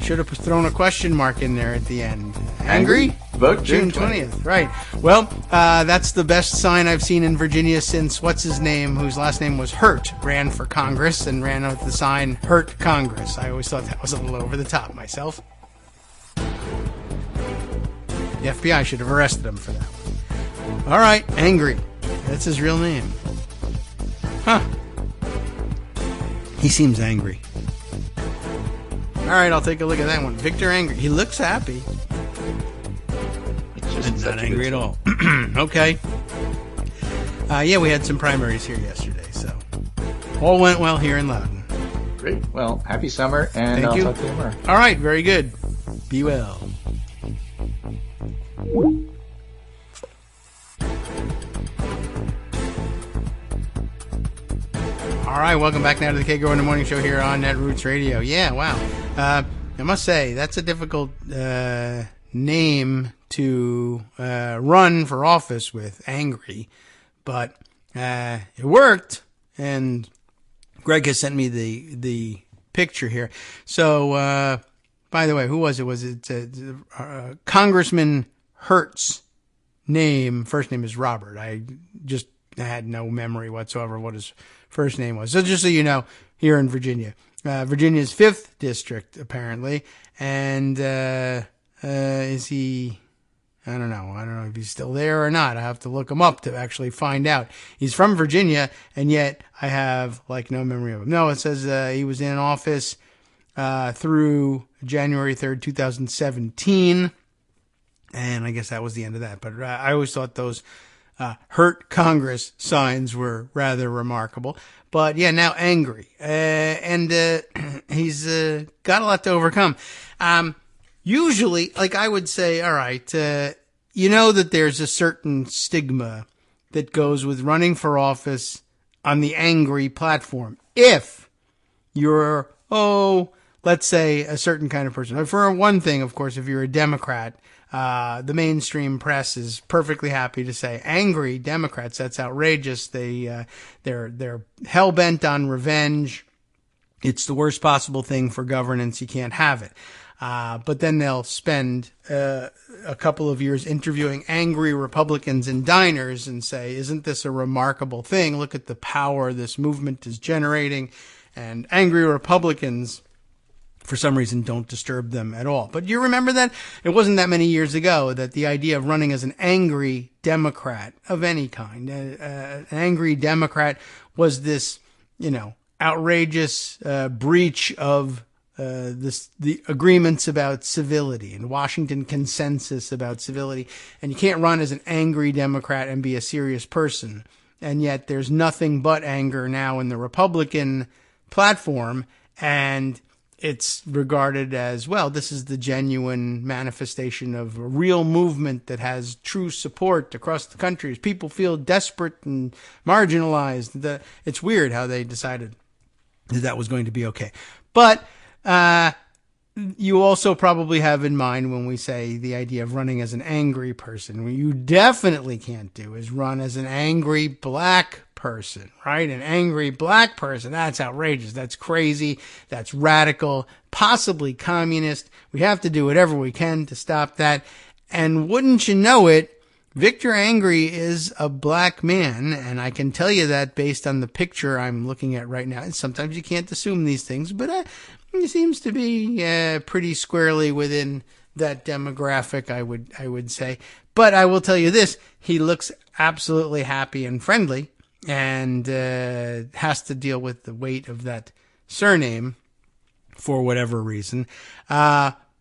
Should have thrown a question mark in there at the end. Angry? Vote June 20th. Right. Well, that's the best sign I've seen in Virginia since what's his name, whose last name was Hurt, ran for Congress and ran with the sign Hurt Congress. I always thought that was a little over the top myself. The FBI should have arrested him for that one. All right, Angry. That's his real name. Huh. He seems angry. All right, I'll take a look at that one. Victor Angry. He looks happy. Just not angry at all. Okay. Yeah, we had some primaries here yesterday, so all went well here in Loudon. Great. Well, happy summer, and Thank I'll you. talk to you tomorrow. All right, very good. Be well. All right, welcome back now to the Kagro in the Morning Show here on Netroots Radio. Yeah, wow. I must say, that's a difficult name to run for office with, Angry. But it worked, and Greg has sent me the picture here. So, by the way, who was it? Was it Congressman Hurt's name? First name is Robert. I had no memory whatsoever what his first name was. So just so you know, here in Virginia. Virginia's 5th district, apparently. And is he... I don't know if he's still there or not. I have to look him up to actually find out. He's from Virginia, and yet I have, no memory of him. No, it says he was in office through January 3rd, 2017. And I guess that was the end of that. But I always thought those Hurt Congress signs were rather remarkable. But, yeah, now Angry. And he's got a lot to overcome. Usually, I would say, all right, you know that there's a certain stigma that goes with running for office on the Angry platform. If you're, let's say a certain kind of person. For one thing, of course, if you're a Democrat, the mainstream press is perfectly happy to say angry Democrats. That's outrageous. They're hell bent on revenge. It's the worst possible thing for governance. You can't have it. But then they'll spend a couple of years interviewing angry Republicans in diners and say, isn't this a remarkable thing? Look at the power this movement is generating. And angry Republicans, for some reason, don't disturb them at all. But you remember that? It wasn't that many years ago that the idea of running as an angry Democrat of any kind, an angry Democrat was this, outrageous breach of the agreements about civility and Washington consensus about civility. And you can't run as an angry Democrat and be a serious person. And yet there's nothing but anger now in the Republican platform. And it's regarded as, well, this is the genuine manifestation of a real movement that has true support across the country as people feel desperate and marginalized. It's weird how they decided that was going to be okay. But you also probably have in mind when we say the idea of running as an angry person, what you definitely can't do is run as an angry black person, right? An angry black person. That's outrageous. That's crazy. That's radical, possibly communist. We have to do whatever we can to stop that. And wouldn't you know it, Victor Angry is a black man, and I can tell you that based on the picture I'm looking at right now. And sometimes you can't assume these things, but he seems to be pretty squarely within that demographic, I would say. But I will tell you this, he looks absolutely happy and friendly, and has to deal with the weight of that surname for whatever reason.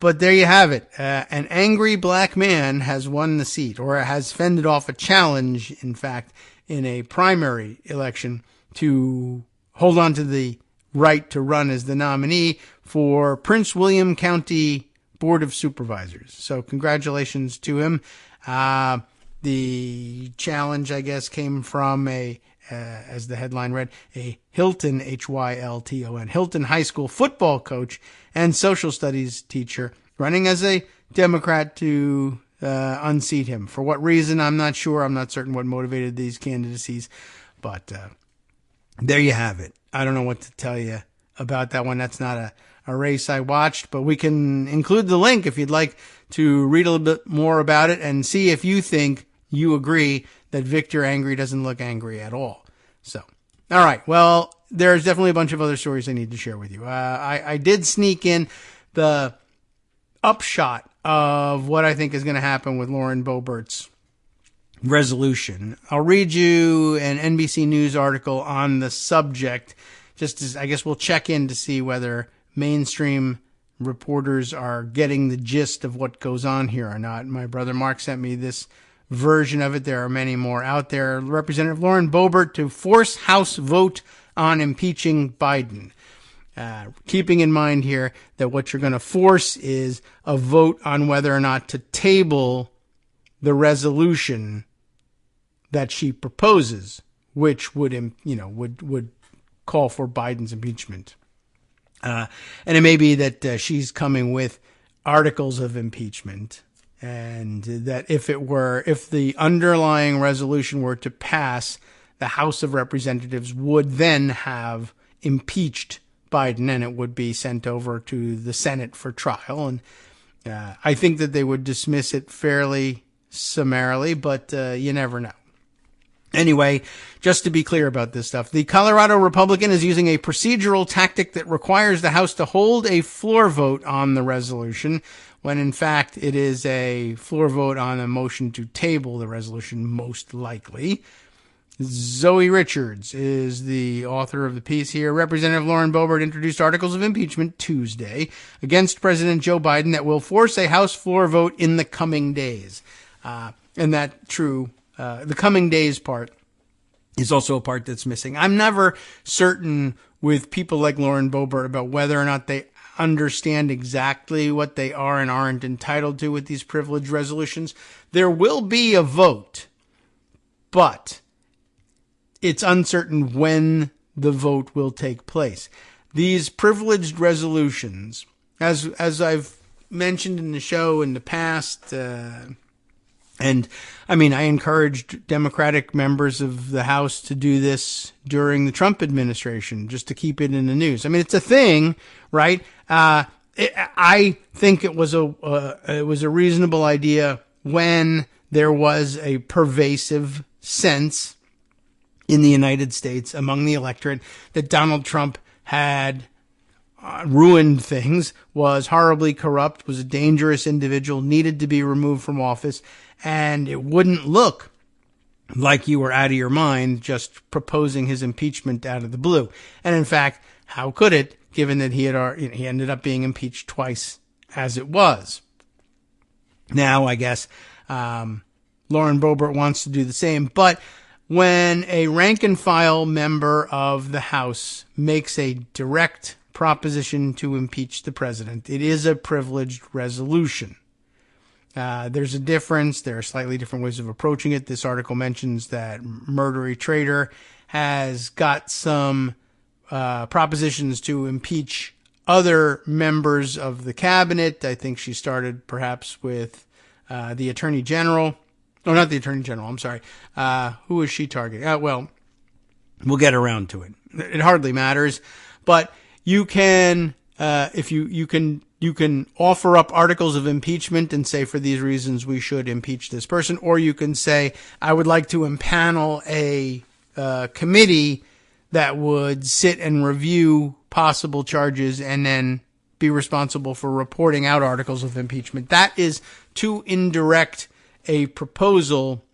But there you have it. An angry black man has won the seat, or has fended off a challenge, in fact, in a primary election to hold on to the right to run as the nominee for Prince William County Board of Supervisors. So congratulations to him. The challenge, I guess, came from as the headline read, a Hilton, Hylton, Hilton High School football coach and social studies teacher running as a Democrat to unseat him. For what reason, I'm not sure. I'm not certain what motivated these candidacies, but there you have it. I don't know what to tell you about that one. That's not a race I watched, but we can include the link if you'd like to read a little bit more about it and see if you think you agree that Victor Angry doesn't look angry at all. So, all right. Well, there's definitely a bunch of other stories I need to share with you. I did sneak in the upshot of what I think is going to happen with Lauren Boebert's resolution. I'll read you an NBC News article on the subject. Just as I guess we'll check in to see whether mainstream reporters are getting the gist of what goes on here or not. My brother Mark sent me this version of it. There are many more out there. Representative Lauren Boebert to force House vote on impeaching Biden. Keeping in mind here that what you're going to force is a vote on whether or not to table the resolution that she proposes, which would call for Biden's impeachment. And it may be that she's coming with articles of impeachment, and that if the underlying resolution were to pass, the House of Representatives would then have impeached Biden, and it would be sent over to the Senate for trial. And I think that they would dismiss it fairly summarily, but you never know. Anyway, just to be clear about this stuff, the Colorado Republican is using a procedural tactic that requires the House to hold a floor vote on the resolution, when in fact it is a floor vote on a motion to table the resolution, most likely. Zoe Richards is the author of the piece here. Representative Lauren Boebert introduced articles of impeachment Tuesday against President Joe Biden that will force a House floor vote in the coming days. And that true. The coming days part is also a part that's missing. I'm never certain with people like Lauren Boebert about whether or not they understand exactly what they are and aren't entitled to with these privilege resolutions. There will be a vote, but it's uncertain when the vote will take place. These privileged resolutions, as I've mentioned in the show in the past, and I mean, I encouraged Democratic members of the House to do this during the Trump administration, just to keep it in the news. I mean, it's a thing, right? I think it was a reasonable idea when there was a pervasive sense in the United States among the electorate that Donald Trump had ruined things, was horribly corrupt, was a dangerous individual, needed to be removed from office, and it wouldn't look like you were out of your mind just proposing his impeachment out of the blue. And in fact, how could it, given that he ended up being impeached twice as it was? Now, I guess Lauren Boebert wants to do the same, but when a rank and file member of the House makes a direct proposition to impeach the president, it is a privileged resolution. There's a difference. There are slightly different ways of approaching it. This article mentions that Murdery Trader has got some propositions to impeach other members of the cabinet. I think she started perhaps with the Attorney General. Oh, not the Attorney General. I'm sorry. Who is she targeting? Well, we'll get around to it. It hardly matters, but you can, if you can offer up articles of impeachment and say, for these reasons, we should impeach this person. Or you can say, I would like to impanel a committee that would sit and review possible charges and then be responsible for reporting out articles of impeachment. That is too indirect a proposal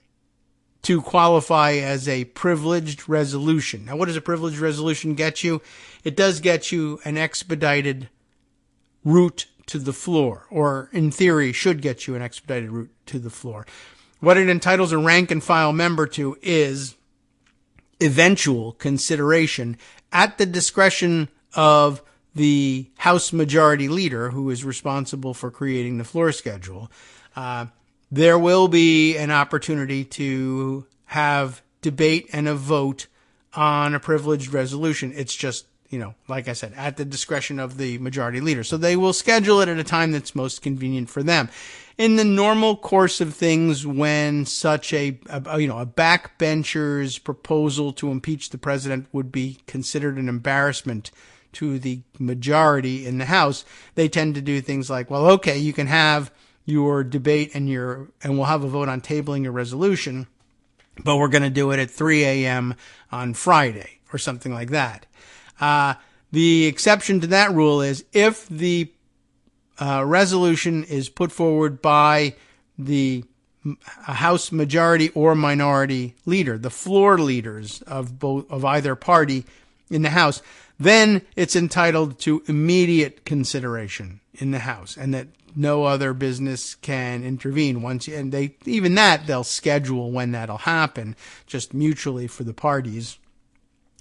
to qualify as a privileged resolution. Now, what does a privileged resolution get you? It does get you an expedited route to the floor, or in theory should get you an expedited route to the floor. What it entitles a rank and file member to is eventual consideration at the discretion of the House Majority Leader, who is responsible for creating the floor schedule. There will be an opportunity to have debate and a vote on a privileged resolution. It's just, like I said, at the discretion of the Majority Leader. So they will schedule it at a time that's most convenient for them. In the normal course of things, when such a backbencher's proposal to impeach the president would be considered an embarrassment to the majority in the House, they tend to do things like, well, okay, you can have your debate and we'll have a vote on tabling your resolution, but we're going to do it at 3 a.m. on Friday or something like that. The exception to that rule is if the resolution is put forward by the House Majority or Minority Leader, the floor leaders of either party in the House, then it's entitled to immediate consideration in the House, and that no other business can intervene they'll schedule when that'll happen, just mutually for the parties.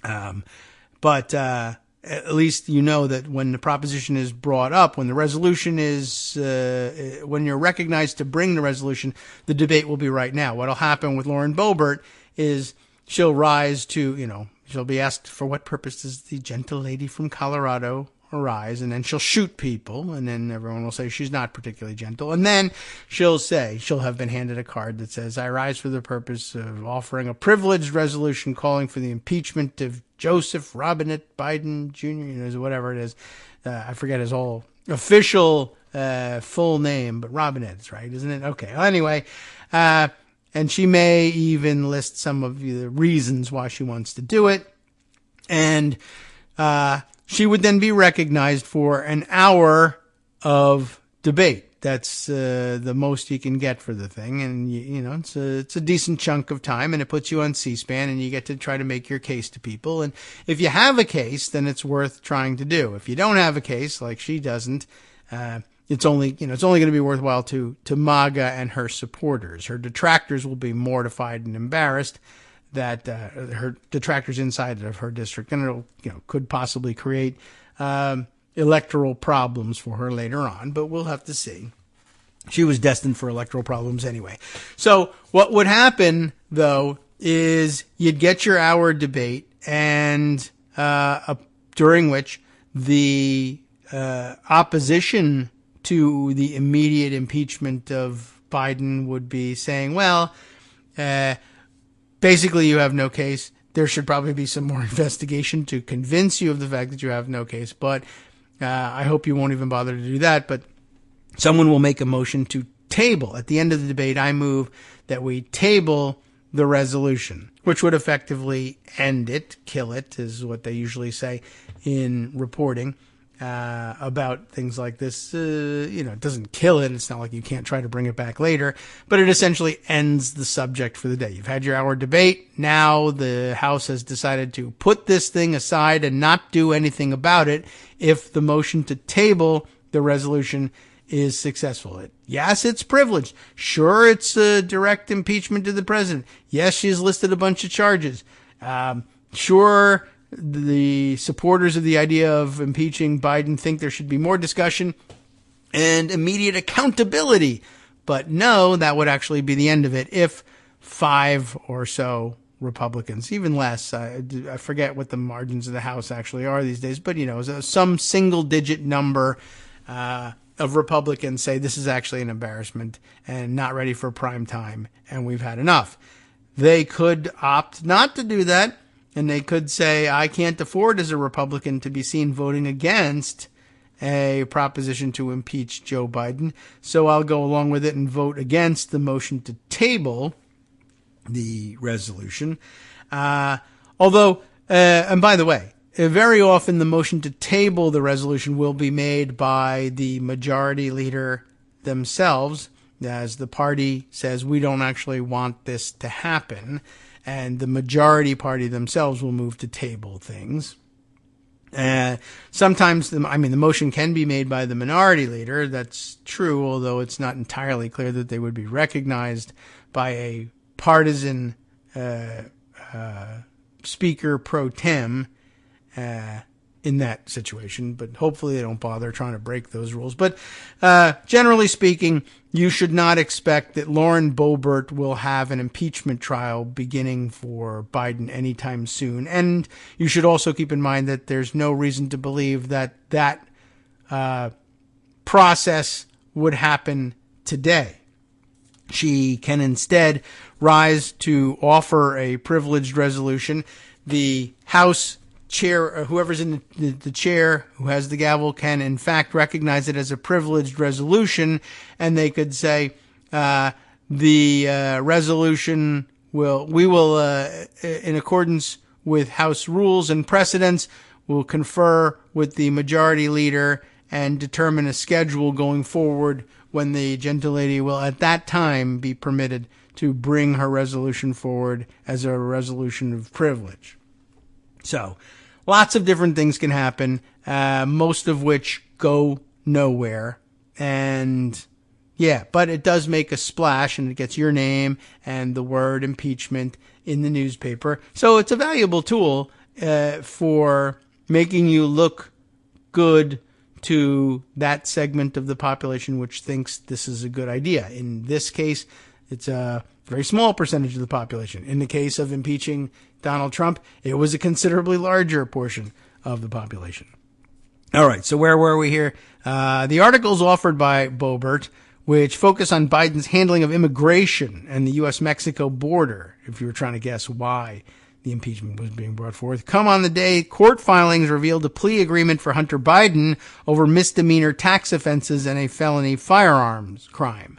But at least you know that when the proposition is brought up, when the resolution is, when you're recognized to bring the resolution, the debate will be right now. What'll happen with Lauren Boebert is she'll rise to, she'll be asked, for what purpose does the gentle lady from Colorado arise? And then she'll shoot people, and then everyone will say she's not particularly gentle. And then she'll have been handed a card that says, I rise for the purpose of offering a privileged resolution calling for the impeachment of Joseph Robinette Biden Jr., whatever it is. I forget his whole official full name, but Robinette's right, isn't it? Okay. Well, anyway, and she may even list some of the reasons why she wants to do it. And she would then be recognized for an hour of debate. That's the most you can get for the thing, and it's a decent chunk of time, and it puts you on C-SPAN, and you get to try to make your case to people. And if you have a case, then it's worth trying to do. If you don't have a case, like she doesn't, it's only going to be worthwhile to MAGA and her supporters. Her detractors will be mortified and embarrassed that her detractors inside of her district, and it'll could possibly create electoral problems for her later on, but we'll have to see. She was destined for electoral problems anyway. So what would happen, though, is you'd get your hour debate, and during which the opposition to the immediate impeachment of Biden would be saying, well, basically you have no case. There should probably be some more investigation to convince you of the fact that you have no case, but I hope you won't even bother to do that, but someone will make a motion to table. At the end of the debate, I move that we table the resolution, which would effectively end it, kill it, is what they usually say in reporting about things like this. It doesn't kill it. It's not like you can't try to bring it back later, but it essentially ends the subject for the day. You've had your hour debate. Now the House has decided to put this thing aside and not do anything about it if the motion to table the resolution is successful. Yes, it's privileged. Sure, it's a direct impeachment to the president. Yes, she's listed a bunch of charges. Sure, the supporters of the idea of impeaching Biden think there should be more discussion and immediate accountability. But no, that would actually be the end of it if 5 or so Republicans, even less, I forget what the margins of the House actually are these days, but some single digit number of Republicans say this is actually an embarrassment and not ready for prime time, and we've had enough. They could opt not to do that, and they could say, I can't afford as a Republican to be seen voting against a proposition to impeach Joe Biden, so I'll go along with it and vote against the motion to table the resolution. Although, and by the way, very often the motion to table the resolution will be made by the majority leader themselves, as the party says, we don't actually want this to happen, and the majority party themselves will move to table things. Sometimes, the motion can be made by the minority leader. That's true, although it's not entirely clear that they would be recognized by a partisan speaker pro tem in that situation, but hopefully they don't bother trying to break those rules. But generally speaking, you should not expect that Lauren Boebert will have an impeachment trial beginning for Biden anytime soon. And you should also keep in mind that there's no reason to believe that that process would happen today. She can instead rise to offer a privileged resolution. The House chair, whoever's in the chair who has the gavel, can in fact recognize it as a privileged resolution, and they could say the resolution we will in accordance with House rules and precedents, will confer with the majority leader and determine a schedule going forward when the gentlelady will at that time be permitted to bring her resolution forward as a resolution of privilege. So, lots of different things can happen, most of which go nowhere. And yeah, but it does make a splash, and it gets your name and the word impeachment in the newspaper. So it's a valuable tool for making you look good to that segment of the population which thinks this is a good idea. In this case, it's a very small percentage of the population. In the case of impeaching Donald Trump, it was a considerably larger portion of the population. All right, so where were we here? The articles offered by Boebert, which focus on Biden's handling of immigration and the U.S.-Mexico border, if you were trying to guess why the impeachment was being brought forth, come on the day court filings revealed a plea agreement for Hunter Biden over misdemeanor tax offenses and a felony firearms crime.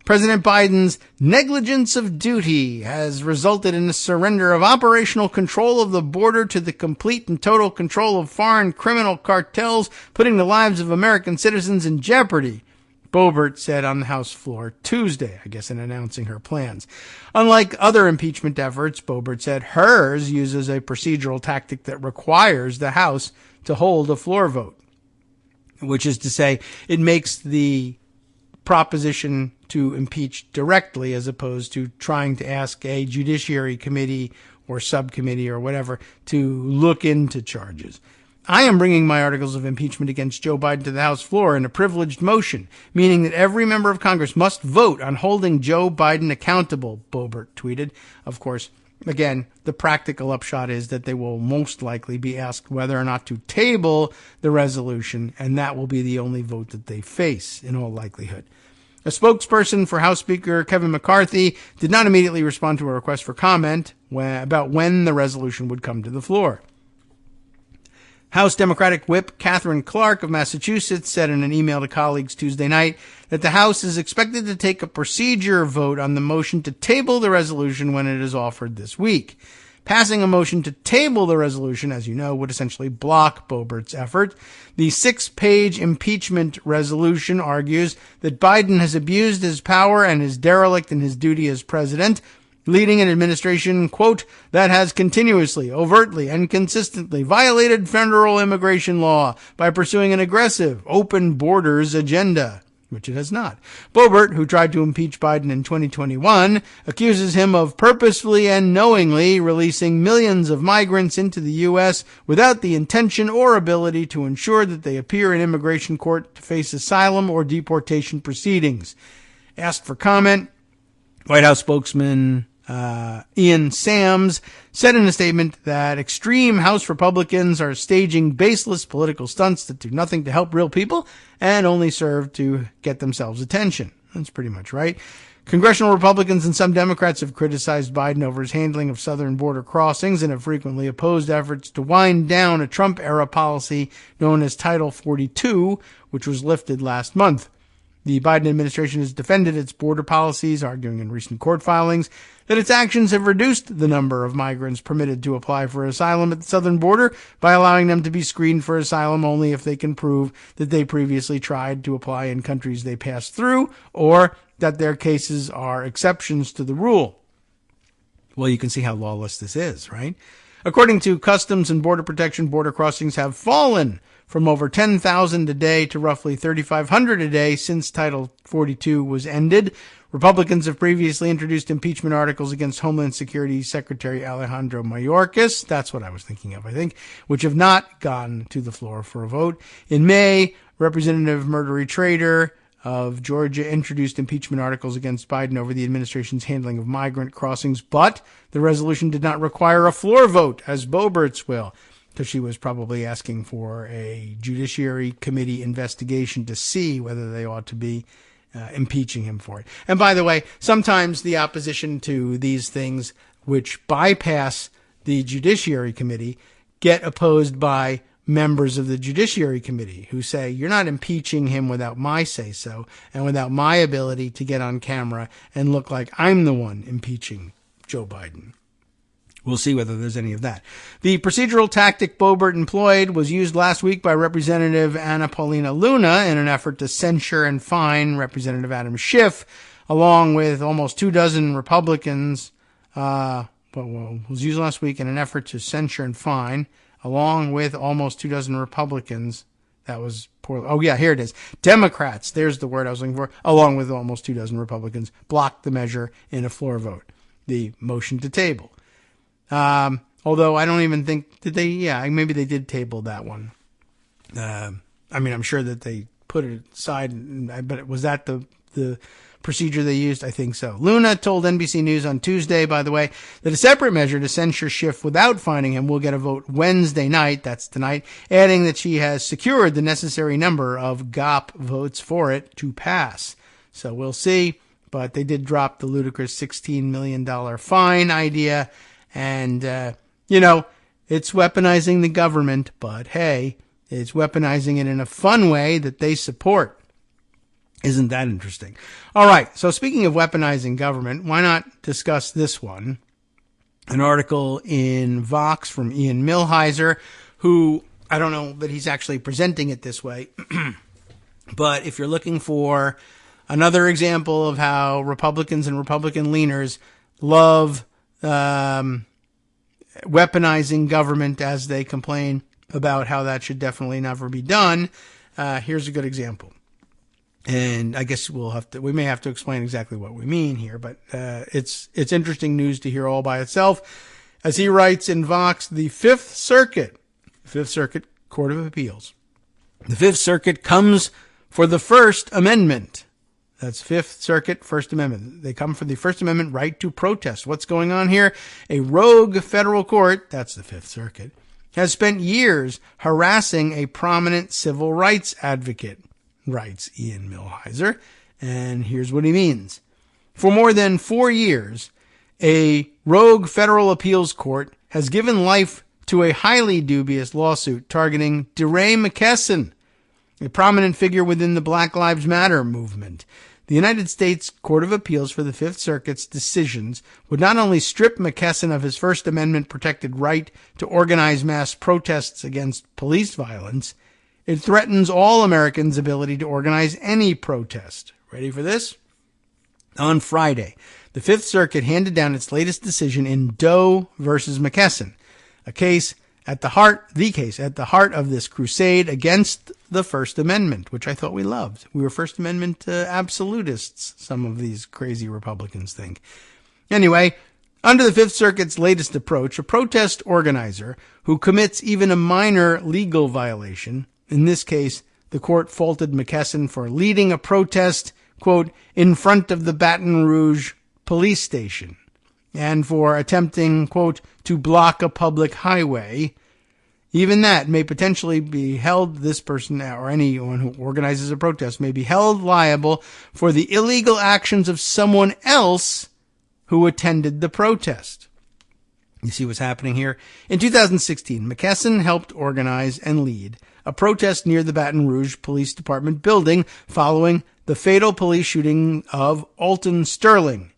President Biden's negligence of duty has resulted in the surrender of operational control of the border to the complete and total control of foreign criminal cartels, putting the lives of American citizens in jeopardy, Boebert said on the House floor Tuesday, I guess in announcing her plans. Unlike other impeachment efforts, Boebert said hers uses a procedural tactic that requires the House to hold a floor vote, which is to say it makes the proposition to impeach directly as opposed to trying to ask a judiciary committee or subcommittee or whatever to look into charges. I am bringing my articles of impeachment against Joe Biden to the House floor in a privileged motion, meaning that every member of Congress must vote on holding Joe Biden accountable, Boebert tweeted. Of course, again, the practical upshot is that they will most likely be asked whether or not to table the resolution, and that will be the only vote that they face in all likelihood. A spokesperson for House Speaker Kevin McCarthy did not immediately respond to a request for comment about when the resolution would come to the floor. House Democratic Whip Catherine Clark of Massachusetts said in an email to colleagues Tuesday night that the House is expected to take a procedure vote on the motion to table the resolution when it is offered this week. Passing a motion to table the resolution, as you know, would essentially block Boebert's effort. The 6-page impeachment resolution argues that Biden has abused his power and is derelict in his duty as president, leading an administration, quote, that has continuously, overtly, and consistently violated federal immigration law by pursuing an aggressive, open borders agenda, which it has not. Boebert, who tried to impeach Biden in 2021, accuses him of purposefully and knowingly releasing millions of migrants into the U.S. without the intention or ability to ensure that they appear in immigration court to face asylum or deportation proceedings. Asked for comment, White House spokesman Ian Sams said in a statement that extreme House Republicans are staging baseless political stunts that do nothing to help real people and only serve to get themselves attention. That's pretty much right. Congressional Republicans and some Democrats have criticized Biden over his handling of southern border crossings and have frequently opposed efforts to wind down a Trump-era policy known as Title 42, which was lifted last month. The Biden administration has defended its border policies, arguing in recent court filings that its actions have reduced the number of migrants permitted to apply for asylum at the southern border by allowing them to be screened for asylum only if they can prove that they previously tried to apply in countries they passed through or that their cases are exceptions to the rule. Well, you can see how lawless this is, right? According to Customs and Border Protection, border crossings have fallen from over 10,000 a day to roughly 3,500 a day since Title 42 was ended. Republicans have previously introduced impeachment articles against Homeland Security Secretary Alejandro Mayorkas. That's what I was thinking of, I think, which have not gone to the floor for a vote. In May, Representative Murdery Trader of Georgia introduced impeachment articles against Biden over the administration's handling of migrant crossings, but the resolution did not require a floor vote, as Boebert's will, because she was probably asking for a Judiciary Committee investigation to see whether they ought to be impeaching him for it. And by the way, sometimes the opposition to these things, which bypass the Judiciary Committee, get opposed by members of the Judiciary Committee who say, you're not impeaching him without my say-so and without my ability to get on camera and look like I'm the one impeaching Joe Biden. We'll see whether there's any of that. The procedural tactic Boebert employed was used last week by Representative Anna Paulina Luna in an effort to censure and fine Representative Adam Schiff, along with almost 24 Republicans. Was used last week in an effort to censure and fine, along with almost 24 Republicans. That was poor. Oh, yeah, here it is. Democrats, there's the word I was looking for, along with almost 24 Republicans, blocked the measure in a floor vote. The motion to table. Although I don't even think, did they? Yeah, maybe they did table that one. I'm sure that they put it aside, but was that the procedure they used? I think so. Luna told NBC News on Tuesday, by the way, that a separate measure to censure Schiff without fining him will get a vote Wednesday night. That's tonight, adding that she has secured the necessary number of GOP votes for it to pass. So we'll see, but they did drop the ludicrous $16 million fine idea. And, it's weaponizing the government, but hey, it's weaponizing it in a fun way that they support. Isn't that interesting? All right. So speaking of weaponizing government, why not discuss this one? An article in Vox from Ian Millhiser, who I don't know that he's actually presenting it this way. But if you're looking for another example of how Republicans and Republican leaners love weaponizing government as they complain about how that should definitely never be done. Here's a good example. And I guess we may have to explain exactly what we mean here, but it's interesting news to hear all by itself. As he writes in Vox, the Fifth Circuit Court of Appeals. The Fifth Circuit comes for the First Amendment. That's Fifth Circuit, First Amendment. They come for the First Amendment right to protest. What's going on here? A rogue federal court, that's the Fifth Circuit, has spent years harassing a prominent civil rights advocate, writes Ian Millhiser. And here's what he means. For more than 4 years, a rogue federal appeals court has given life to a highly dubious lawsuit targeting DeRay McKesson, a prominent figure within the Black Lives Matter movement. The United States Court of Appeals for the Fifth Circuit's decisions would not only strip McKesson of his First Amendment protected right to organize mass protests against police violence, it threatens all Americans' ability to organize any protest. Ready for this? On Friday, the Fifth Circuit handed down its latest decision in Doe versus McKesson, a case at the heart of this crusade against the First Amendment, which I thought we loved. We were First Amendment absolutists, some of these crazy Republicans think. Anyway, under the Fifth Circuit's latest approach, a protest organizer who commits even a minor legal violation, in this case, the court faulted McKesson for leading a protest, quote, in front of the Baton Rouge police station, and for attempting, quote, to block a public highway. Even that may potentially be held, this person or anyone who organizes a protest may be held liable for the illegal actions of someone else who attended the protest. You see what's happening here? In 2016, McKesson helped organize and lead a protest near the Baton Rouge Police Department building following the fatal police shooting of Alton Sterling.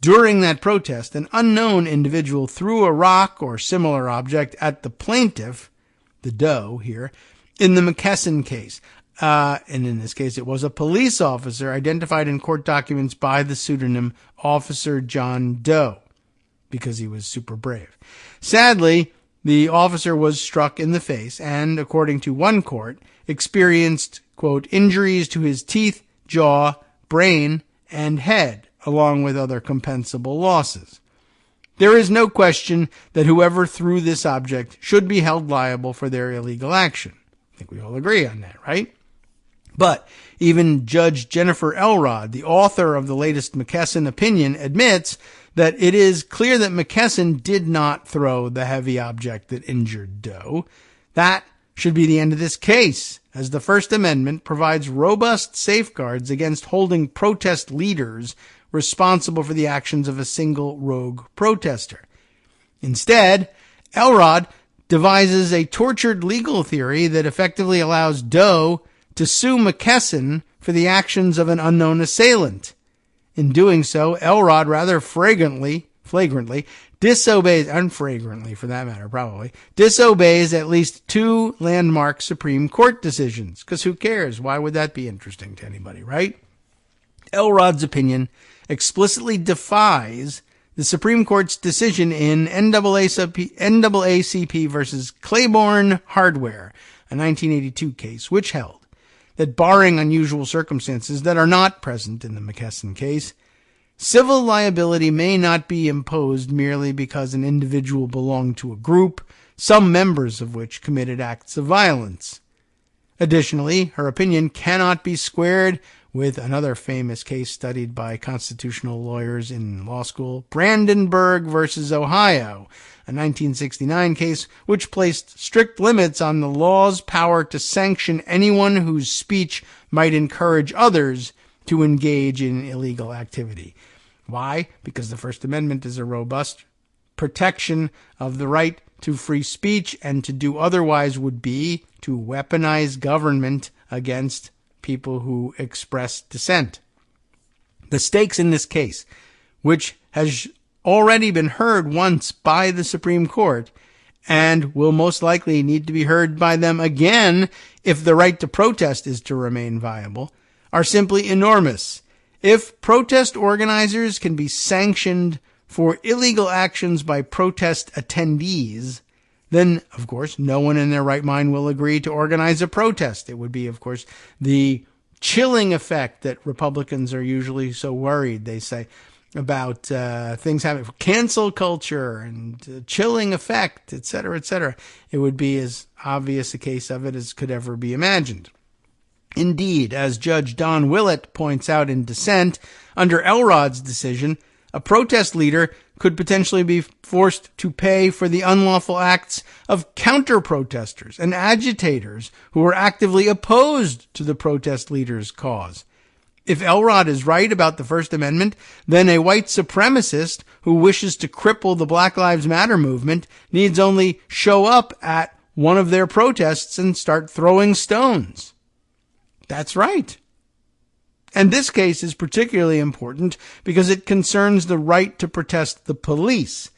During that protest, an unknown individual threw a rock or similar object at the plaintiff, the Doe here, in the McKesson case. And in this case, it was a police officer identified in court documents by the pseudonym Officer John Doe, because he was super brave. Sadly, the officer was struck in the face and, according to one court, experienced, quote, injuries to his teeth, jaw, brain, and head, along with other compensable losses. There is no question that whoever threw this object should be held liable for their illegal action. I think we all agree on that, right? But even Judge Jennifer Elrod, the author of the latest McKesson opinion, admits that it is clear that McKesson did not throw the heavy object that injured Doe. That should be the end of this case, as the First Amendment provides robust safeguards against holding protest leaders responsible for the actions of a single rogue protester. Instead, Elrod devises a tortured legal theory that effectively allows Doe to sue McKesson for the actions of an unknown assailant. In doing so, Elrod rather flagrantly disobeys, unflagrantly for that matter probably, disobeys at least two landmark Supreme Court decisions. Because who cares? Why would that be interesting to anybody, right? Elrod's opinion explicitly defies the Supreme Court's decision in NAACP versus Claiborne Hardware, a 1982 case, which held that barring unusual circumstances that are not present in the McKesson case, civil liability may not be imposed merely because an individual belonged to a group, some members of which committed acts of violence. Additionally, her opinion cannot be squared with another famous case studied by constitutional lawyers in law school, Brandenburg versus Ohio, a 1969 case which placed strict limits on the law's power to sanction anyone whose speech might encourage others to engage in illegal activity. Why? Because the First Amendment is a robust protection of the right to free speech, and to do otherwise would be to weaponize government against people who express dissent. The stakes in this case, which has already been heard once by the Supreme Court and will most likely need to be heard by them again if the right to protest is to remain viable, are simply enormous. If protest organizers can be sanctioned for illegal actions by protest attendees, then, of course, no one in their right mind will agree to organize a protest. It would be, of course, the chilling effect that Republicans are usually so worried, they say, about things having cancel culture and chilling effect, et cetera, et cetera. It would be as obvious a case of it as could ever be imagined. Indeed, as Judge Don Willett points out in dissent, under Elrod's decision, a protest leader could potentially be forced to pay for the unlawful acts of counter-protesters and agitators who were actively opposed to the protest leader's cause. If Elrod is right about the First Amendment, then a white supremacist who wishes to cripple the Black Lives Matter movement needs only show up at one of their protests and start throwing stones. That's right. And this case is particularly important because it concerns the right to protest the police.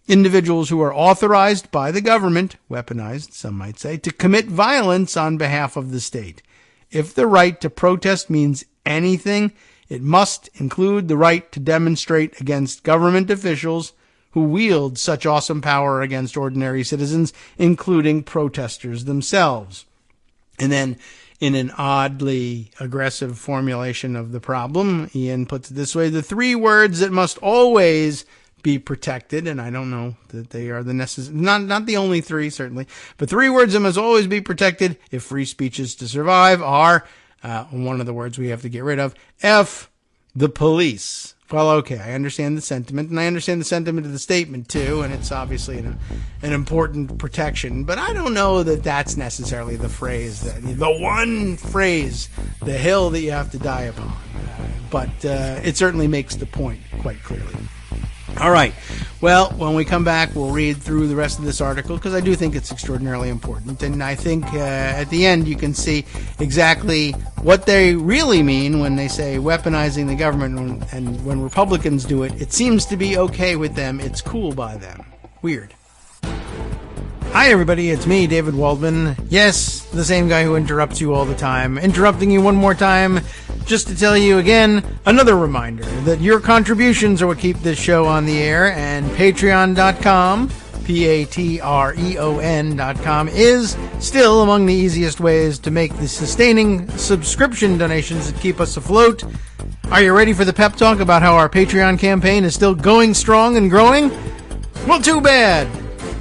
Individuals who are authorized by the government, weaponized, some might say, to commit violence on behalf of the state. If the right to protest means anything, it must include the right to demonstrate against government officials who wield such awesome power against ordinary citizens, including protesters themselves. And then, in an oddly aggressive formulation of the problem, Ian puts it this way: the three words that must always be protected, and I don't know that they are the necessary, not the only three, certainly, but three words that must always be protected if free speech is to survive are, one of the words we have to get rid of, F, the police. Well, okay, I understand the sentiment, and I understand the sentiment of the statement, too, and it's obviously an important protection, but I don't know that that's necessarily the phrase, the one phrase, the hill that you have to die upon. But it certainly makes the point quite clearly. All right. Well, when we come back, we'll read through the rest of this article because I do think it's extraordinarily important. And I think at the end you can see exactly what they really mean when they say weaponizing the government. And when Republicans do it, it seems to be okay with them. It's cool by them. Weird. Hi, everybody. It's me, David Waldman. Yes, the same guy who interrupts you all the time. Interrupting you one more time just to tell you again, another reminder that your contributions are what keep this show on the air, and patreon.com, patreon.com, is still among the easiest ways to make the sustaining subscription donations that keep us afloat. Are you ready for the pep talk about how our Patreon campaign is still going strong and growing? Well, too bad.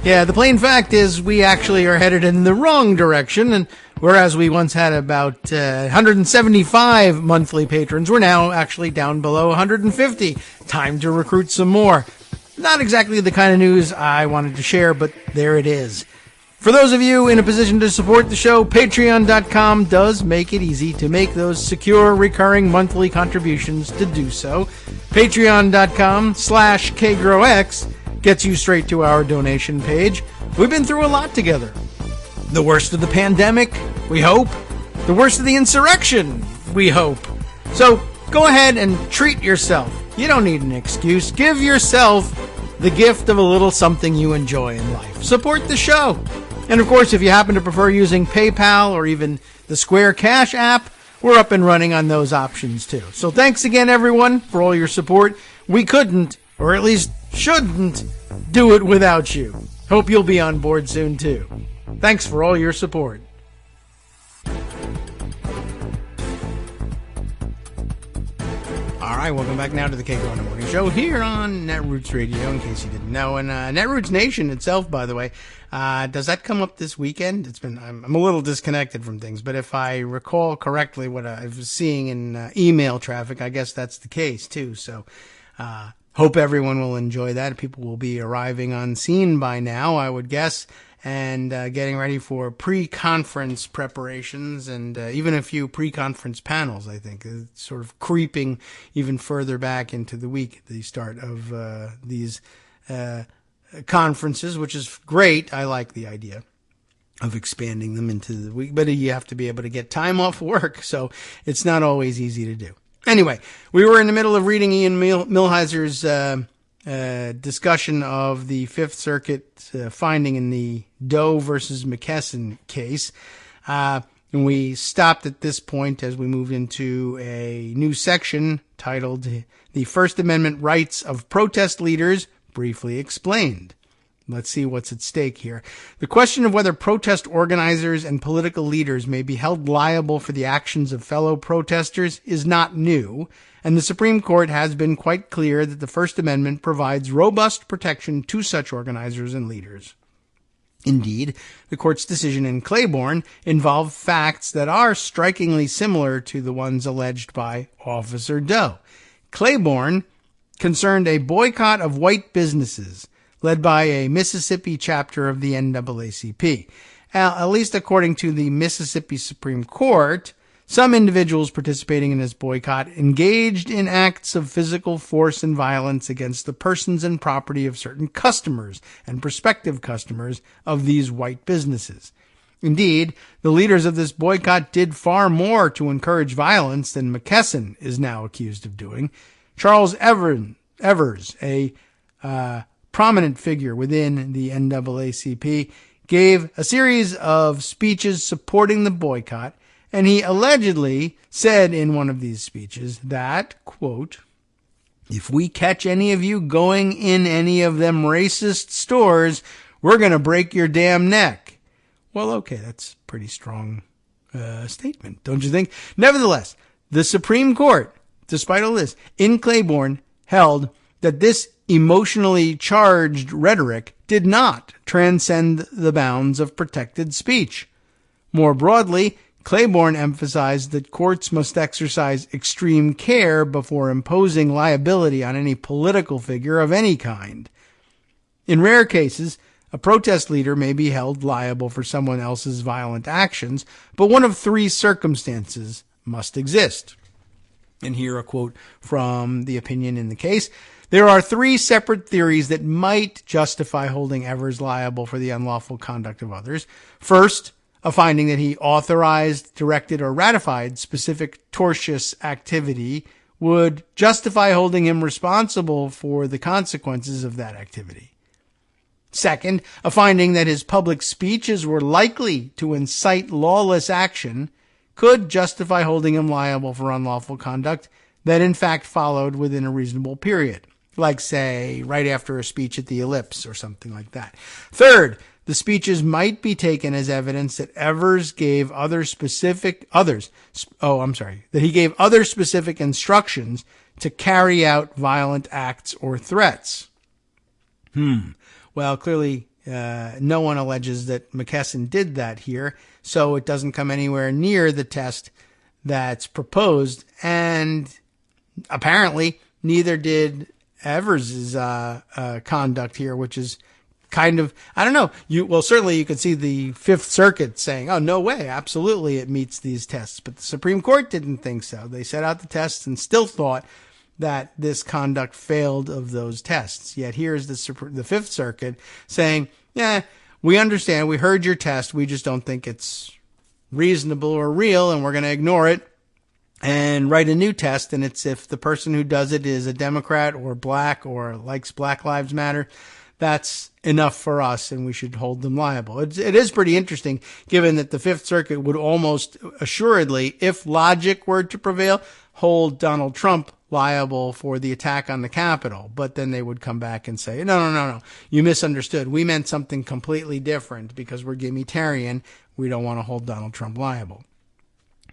Yeah, the plain fact is we actually are headed in the wrong direction, and whereas we once had about 175 monthly patrons, we're now actually down below 150. Time to recruit some more. Not exactly the kind of news I wanted to share, but there it is. For those of you in a position to support the show, patreon.com does make it easy to make those secure, recurring monthly contributions to do so. Patreon.com/KagroX gets you straight to our donation page. We've been through a lot together. The worst of the pandemic, we hope. The worst of the insurrection, we hope. So go ahead and treat yourself. You don't need an excuse. Give yourself the gift of a little something you enjoy in life. Support the show. And of course, if you happen to prefer using PayPal or even the Square Cash app, we're up and running on those options too. So thanks again, everyone, for all your support. We couldn't, or at least shouldn't, do it without you. Hope you'll be on board soon too. Thanks for all your support. All right, welcome back now to the Kagro in the Morning Show here on Netroots Radio, in case you didn't know. And Netroots Nation itself, by the way, does that come up this weekend? I'm a little disconnected from things, but if I recall correctly what I was seeing in email traffic, I guess that's the case too. So hope everyone will enjoy that. People will be arriving on scene by now, I would guess, and getting ready for pre-conference preparations and even a few pre-conference panels, I think. It's sort of creeping even further back into the week at the start of these conferences, which is great. I like the idea of expanding them into the week, but you have to be able to get time off work, so it's not always easy to do. Anyway, we were in the middle of reading Ian Millhiser's discussion of the Fifth Circuit finding in the Doe versus McKesson case. And we stopped at this point as we moved into a new section titled The First Amendment Rights of Protest Leaders, Briefly Explained. Let's see what's at stake here. The question of whether protest organizers and political leaders may be held liable for the actions of fellow protesters is not new, and the Supreme Court has been quite clear that the First Amendment provides robust protection to such organizers and leaders. Indeed, the court's decision in Claiborne involved facts that are strikingly similar to the ones alleged by Officer Doe. Claiborne concerned a boycott of white businesses led by a Mississippi chapter of the NAACP. At least according to the Mississippi Supreme Court, some individuals participating in this boycott engaged in acts of physical force and violence against the persons and property of certain customers and prospective customers of these white businesses. Indeed, the leaders of this boycott did far more to encourage violence than McKesson is now accused of doing. Charles Evers, a prominent figure within the NAACP, gave a series of speeches supporting the boycott, and he allegedly said in one of these speeches that, quote, "If we catch any of you going in any of them racist stores, we're going to break your damn neck." Well, okay, that's a pretty strong statement, don't you think? Nevertheless, the Supreme Court, despite all this, in Claiborne held that this emotionally charged rhetoric did not transcend the bounds of protected speech. More broadly, Claiborne emphasized that courts must exercise extreme care before imposing liability on any political figure of any kind. In rare cases, a protest leader may be held liable for someone else's violent actions, but one of three circumstances must exist. And here a quote from the opinion in the case. There are three separate theories that might justify holding Evers liable for the unlawful conduct of others. First, a finding that he authorized, directed, or ratified specific tortious activity would justify holding him responsible for the consequences of that activity. Second, a finding that his public speeches were likely to incite lawless action could justify holding him liable for unlawful conduct that in fact followed within a reasonable period, like, say, right after a speech at the Ellipse or something like that. Third, the speeches might be taken as evidence that Evers gave other specific instructions to carry out violent acts or threats. Well, clearly, no one alleges that McKesson did that here, so it doesn't come anywhere near the test that's proposed, and apparently neither did Evers' conduct here, which is kind of, I don't know. Certainly you could see the Fifth Circuit saying, oh, no way, absolutely it meets these tests. But the Supreme Court didn't think so. They set out the tests and still thought that this conduct failed of those tests. Yet here's the Fifth Circuit saying, yeah, we understand, we heard your test, we just don't think it's reasonable or real, and we're going to ignore it and write a new test. And it's if the person who does it is a Democrat or black or likes Black Lives Matter, that's enough for us, and we should hold them liable. It is pretty interesting, given that the Fifth Circuit would almost assuredly, if logic were to prevail, hold Donald Trump liable for the attack on the Capitol. But then they would come back and say, no, you misunderstood. We meant something completely different because we're gimmitarian. We don't want to hold Donald Trump liable.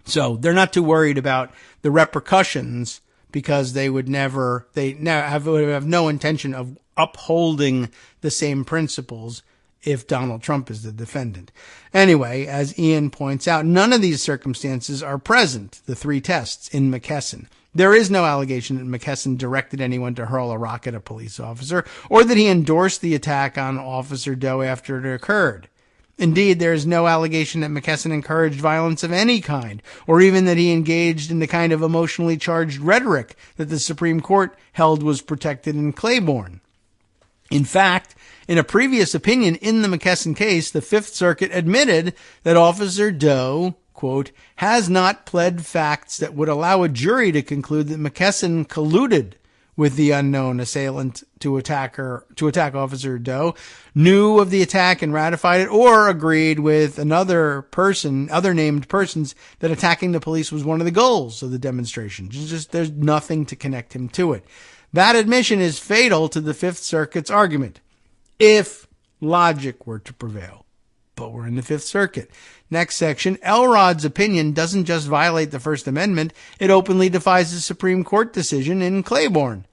So they're not too worried about the repercussions because they would have no intention of upholding the same principles if Donald Trump is the defendant. Anyway, as Ian points out, none of these circumstances are present, the three tests, in McKesson. There is no allegation that McKesson directed anyone to hurl a rock at a police officer or that he endorsed the attack on Officer Doe after it occurred. Indeed, there is no allegation that McKesson encouraged violence of any kind, or even that he engaged in the kind of emotionally charged rhetoric that the Supreme Court held was protected in Claiborne. In fact, in a previous opinion in the McKesson case, the Fifth Circuit admitted that Officer Doe, quote, has not pled facts that would allow a jury to conclude that McKesson colluded with the unknown assailant to attack Officer Doe, knew of the attack and ratified it, or agreed with other named persons that attacking the police was one of the goals of the demonstration. There's nothing to connect him to it. That admission is fatal to the Fifth Circuit's argument, if logic were to prevail. But we're in the Fifth Circuit. Next section, Elrod's opinion doesn't just violate the First Amendment, it openly defies the Supreme Court decision in Claiborne.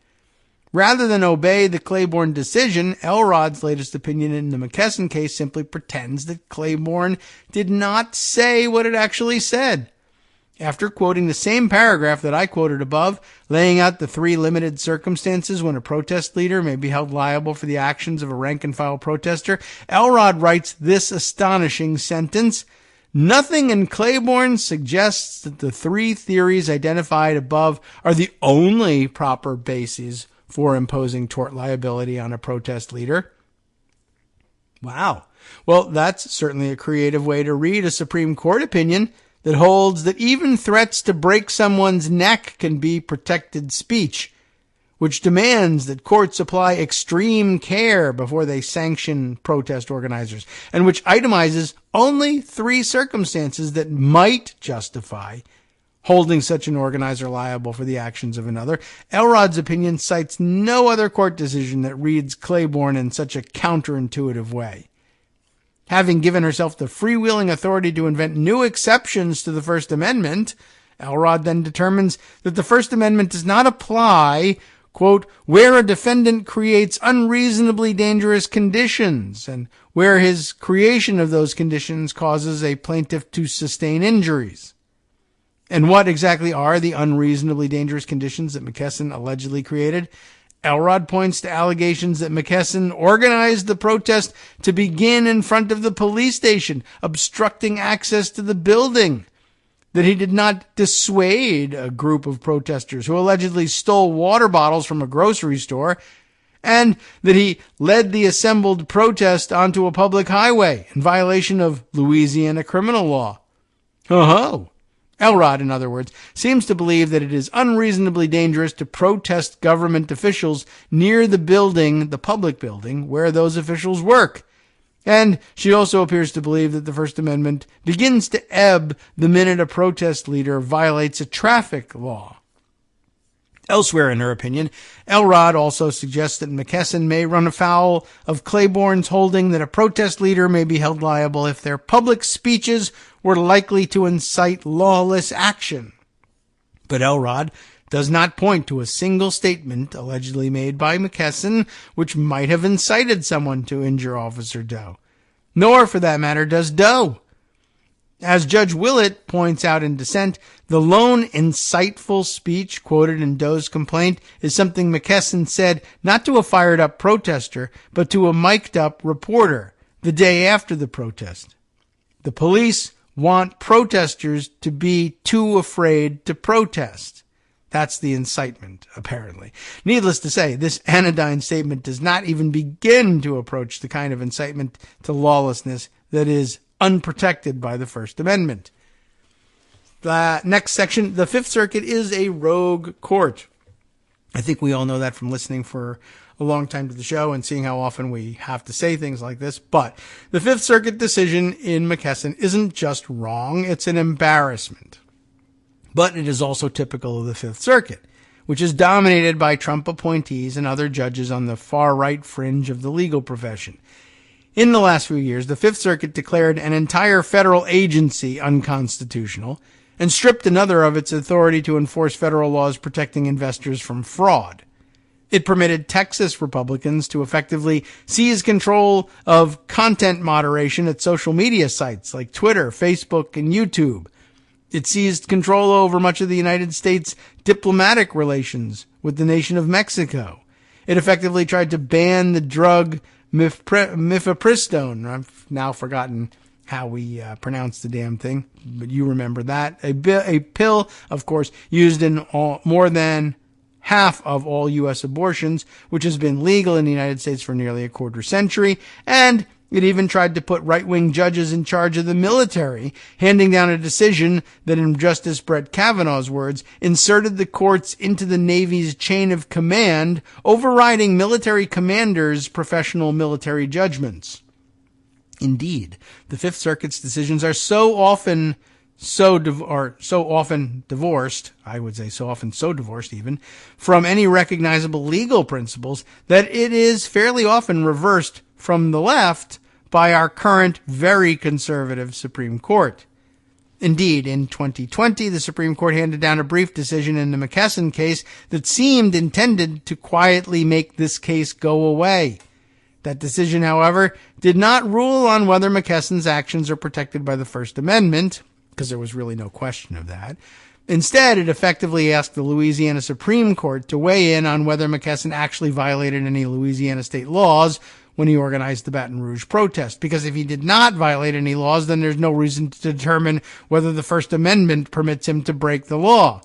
Rather than obey the Claiborne decision, Elrod's latest opinion in the McKesson case simply pretends that Claiborne did not say what it actually said. After quoting the same paragraph that I quoted above, laying out the three limited circumstances when a protest leader may be held liable for the actions of a rank-and-file protester, Elrod writes this astonishing sentence: Nothing in Claiborne suggests that the three theories identified above are the only proper bases for imposing tort liability on a protest leader. Wow. Well, that's certainly a creative way to read a Supreme Court opinion that holds that even threats to break someone's neck can be protected speech, which demands that courts apply extreme care before they sanction protest organizers, and which itemizes only three circumstances that might justify holding such an organizer liable for the actions of another. Elrod's opinion cites no other court decision that reads Claiborne in such a counterintuitive way. Having given herself the freewheeling authority to invent new exceptions to the First Amendment, Elrod then determines that the First Amendment does not apply, quote, where a defendant creates unreasonably dangerous conditions and where his creation of those conditions causes a plaintiff to sustain injuries. And what exactly are the unreasonably dangerous conditions that McKesson allegedly created? Elrod points to allegations that McKesson organized the protest to begin in front of the police station, obstructing access to the building, that he did not dissuade a group of protesters who allegedly stole water bottles from a grocery store, and that he led the assembled protest onto a public highway in violation of Louisiana criminal law. Oh-ho! Elrod, in other words, seems to believe that it is unreasonably dangerous to protest government officials near the building, the public building, where those officials work. And she also appears to believe that the First Amendment begins to ebb the minute a protest leader violates a traffic law. Elsewhere in her opinion, Elrod also suggests that McKesson may run afoul of Claiborne's holding that a protest leader may be held liable if their public speeches were likely to incite lawless action. But Elrod does not point to a single statement allegedly made by McKesson which might have incited someone to injure Officer Doe. Nor, for that matter, does Doe. As Judge Willett points out in dissent, the lone insightful speech quoted in Doe's complaint is something McKesson said not to a fired-up protester, but to a mic'd-up reporter the day after the protest. The police want protesters to be too afraid to protest. That's the incitement, apparently. Needless to say, this anodyne statement does not even begin to approach the kind of incitement to lawlessness that is unprotected by the First Amendment. The next section, the Fifth Circuit is a rogue court. I think we all know that from listening for a long time to the show and seeing how often we have to say things like this. But the Fifth Circuit decision in McKesson isn't just wrong, it's an embarrassment. But it is also typical of the Fifth Circuit, which is dominated by Trump appointees and other judges on the far-right fringe of the legal profession. In the last few years, the Fifth Circuit declared an entire federal agency unconstitutional and stripped another of its authority to enforce federal laws protecting investors from fraud. It permitted Texas Republicans to effectively seize control of content moderation at social media sites like Twitter, Facebook, and YouTube. It seized control over much of the United States' diplomatic relations with the nation of Mexico. It effectively tried to ban the drug mifepristone. I've now forgotten how we pronounce the damn thing, but you remember that. A pill, of course, used in more than half of all U.S. abortions, which has been legal in the United States for nearly a quarter century, and it even tried to put right-wing judges in charge of the military, handing down a decision that, in Justice Brett Kavanaugh's words, inserted the courts into the Navy's chain of command, overriding military commanders' professional military judgments. Indeed, the Fifth Circuit's decisions are so often divorced, I would say so often so divorced even, from any recognizable legal principles that it is fairly often reversed from the left by our current very conservative Supreme Court. Indeed, in 2020, the Supreme Court handed down a brief decision in the McKesson case that seemed intended to quietly make this case go away. That decision, however, did not rule on whether McKesson's actions are protected by the First Amendment, because there was really no question of that. Instead, it effectively asked the Louisiana Supreme Court to weigh in on whether McKesson actually violated any Louisiana state laws when he organized the Baton Rouge protest. Because if he did not violate any laws, then there's no reason to determine whether the First Amendment permits him to break the law.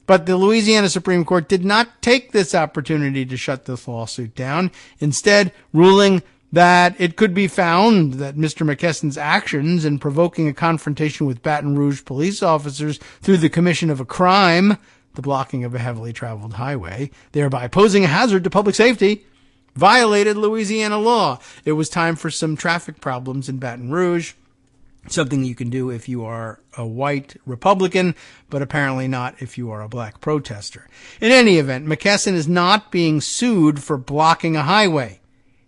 But the Louisiana Supreme Court did not take this opportunity to shut this lawsuit down, instead ruling that it could be found that Mr. McKesson's actions in provoking a confrontation with Baton Rouge police officers through the commission of a crime, the blocking of a heavily traveled highway, thereby posing a hazard to public safety, violated Louisiana law. It was time for some traffic problems in Baton Rouge, something you can do if you are a white Republican, but apparently not if you are a black protester. In any event, McKesson is not being sued for blocking a highway.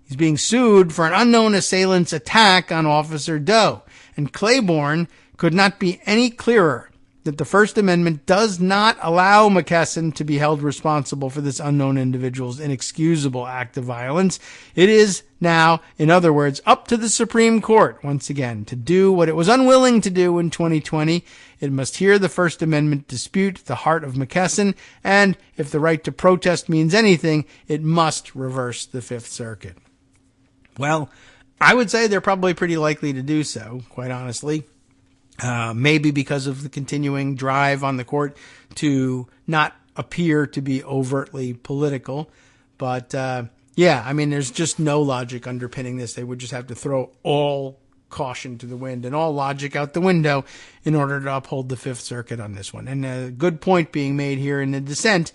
He's being sued for an unknown assailant's attack on Officer Doe. And Claiborne could not be any clearer that the First Amendment does not allow McKesson to be held responsible for this unknown individual's inexcusable act of violence. It is now, in other words, up to the Supreme Court, once again, to do what it was unwilling to do in 2020. It must hear the First Amendment dispute at the heart of McKesson, and if the right to protest means anything, it must reverse the Fifth Circuit. Well, I would say they're probably pretty likely to do so, quite honestly. Maybe because of the continuing drive on the court to not appear to be overtly political. But, yeah, I mean, there's just no logic underpinning this. They would just have to throw all caution to the wind and all logic out the window in order to uphold the Fifth Circuit on this one. And a good point being made here in the dissent.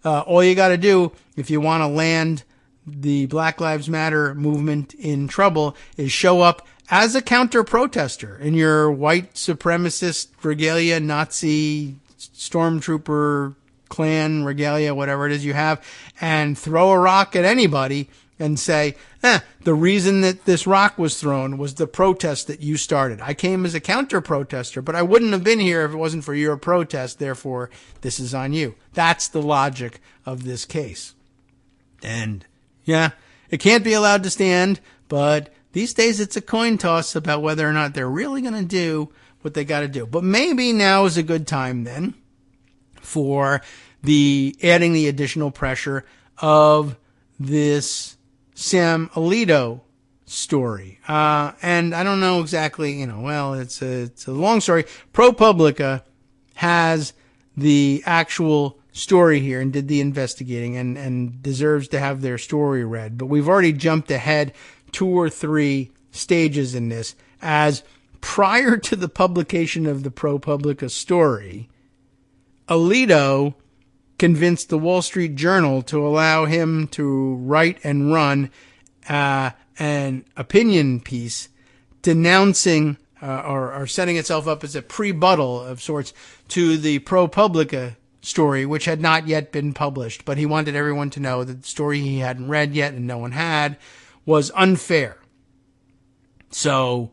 All you got to do if you want to land the Black Lives Matter movement in trouble is show up as a counter-protester in your white supremacist regalia, Nazi stormtrooper Klan regalia, whatever it is you have, and throw a rock at anybody and say, the reason that this rock was thrown was the protest that you started. I came as a counter-protester, but I wouldn't have been here if it wasn't for your protest, therefore this is on you. That's the logic of this case. And yeah, it can't be allowed to stand, but these days it's a coin toss about whether or not they're really going to do what they got to do. But maybe now is a good time then for adding the additional pressure of this Sam Alito story. And I don't know exactly, it's a long story. ProPublica has the actual story here and did the investigating and deserves to have their story read. But we've already jumped ahead 2 or 3 stages in this, as prior to the publication of the ProPublica story, Alito convinced the Wall Street Journal to allow him to write and run an opinion piece denouncing or setting itself up as a rebuttal of sorts to the ProPublica story, which had not yet been published. But he wanted everyone to know that the story he hadn't read yet and no one had was unfair. So,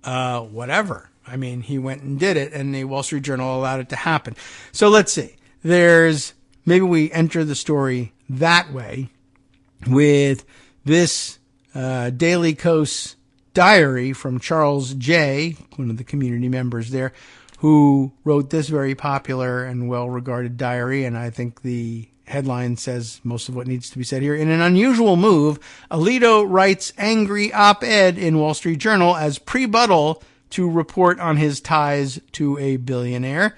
whatever. I mean, he went and did it, and the Wall Street Journal allowed it to happen. So let's see. Maybe we enter the story that way with this Daily Kos diary from Charles J., one of the community members there, who wrote this very popular and well-regarded diary, and I think the headline says most of what needs to be said here. In an unusual move, Alito writes angry op-ed in Wall Street Journal as prebuttal to report on his ties to a billionaire.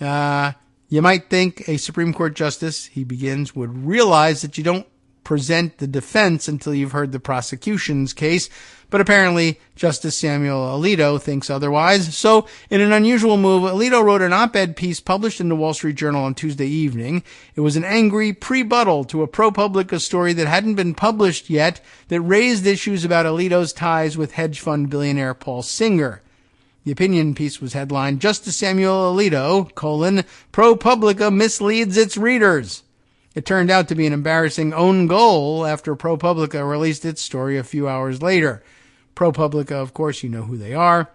You might think a Supreme Court justice, he begins, would realize that you don't present the defense until you've heard the prosecution's case, but apparently Justice Samuel Alito thinks otherwise. So, in an unusual move, Alito wrote an op-ed piece published in the Wall Street Journal on Tuesday evening. It was an angry prebuttal to a ProPublica story that hadn't been published yet that raised issues about Alito's ties with hedge fund billionaire Paul Singer. The opinion piece was headlined, Justice Samuel Alito, ProPublica misleads its readers. It turned out to be an embarrassing own goal after ProPublica released its story a few hours later. ProPublica, of course, you know who they are.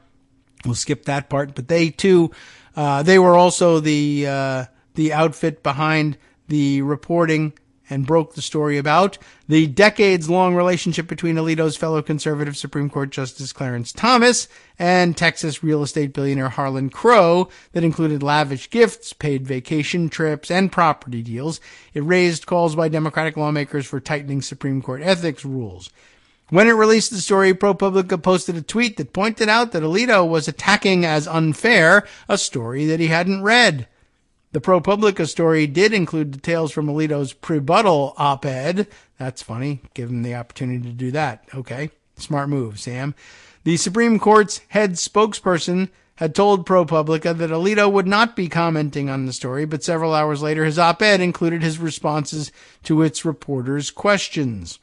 We'll skip that part, but they too, they were also the outfit behind the reporting and broke the story about the decades-long relationship between Alito's fellow conservative Supreme Court Justice Clarence Thomas and Texas real estate billionaire Harlan Crow that included lavish gifts, paid vacation trips, and property deals. It raised calls by Democratic lawmakers for tightening Supreme Court ethics rules. When it released the story, ProPublica posted a tweet that pointed out that Alito was attacking as unfair a story that he hadn't read. The ProPublica story did include details from Alito's rebuttal op-ed. That's funny. Give him the opportunity to do that. Okay. Smart move, Sam. The Supreme Court's head spokesperson had told ProPublica that Alito would not be commenting on the story, but several hours later his op-ed included his responses to its reporters' questions.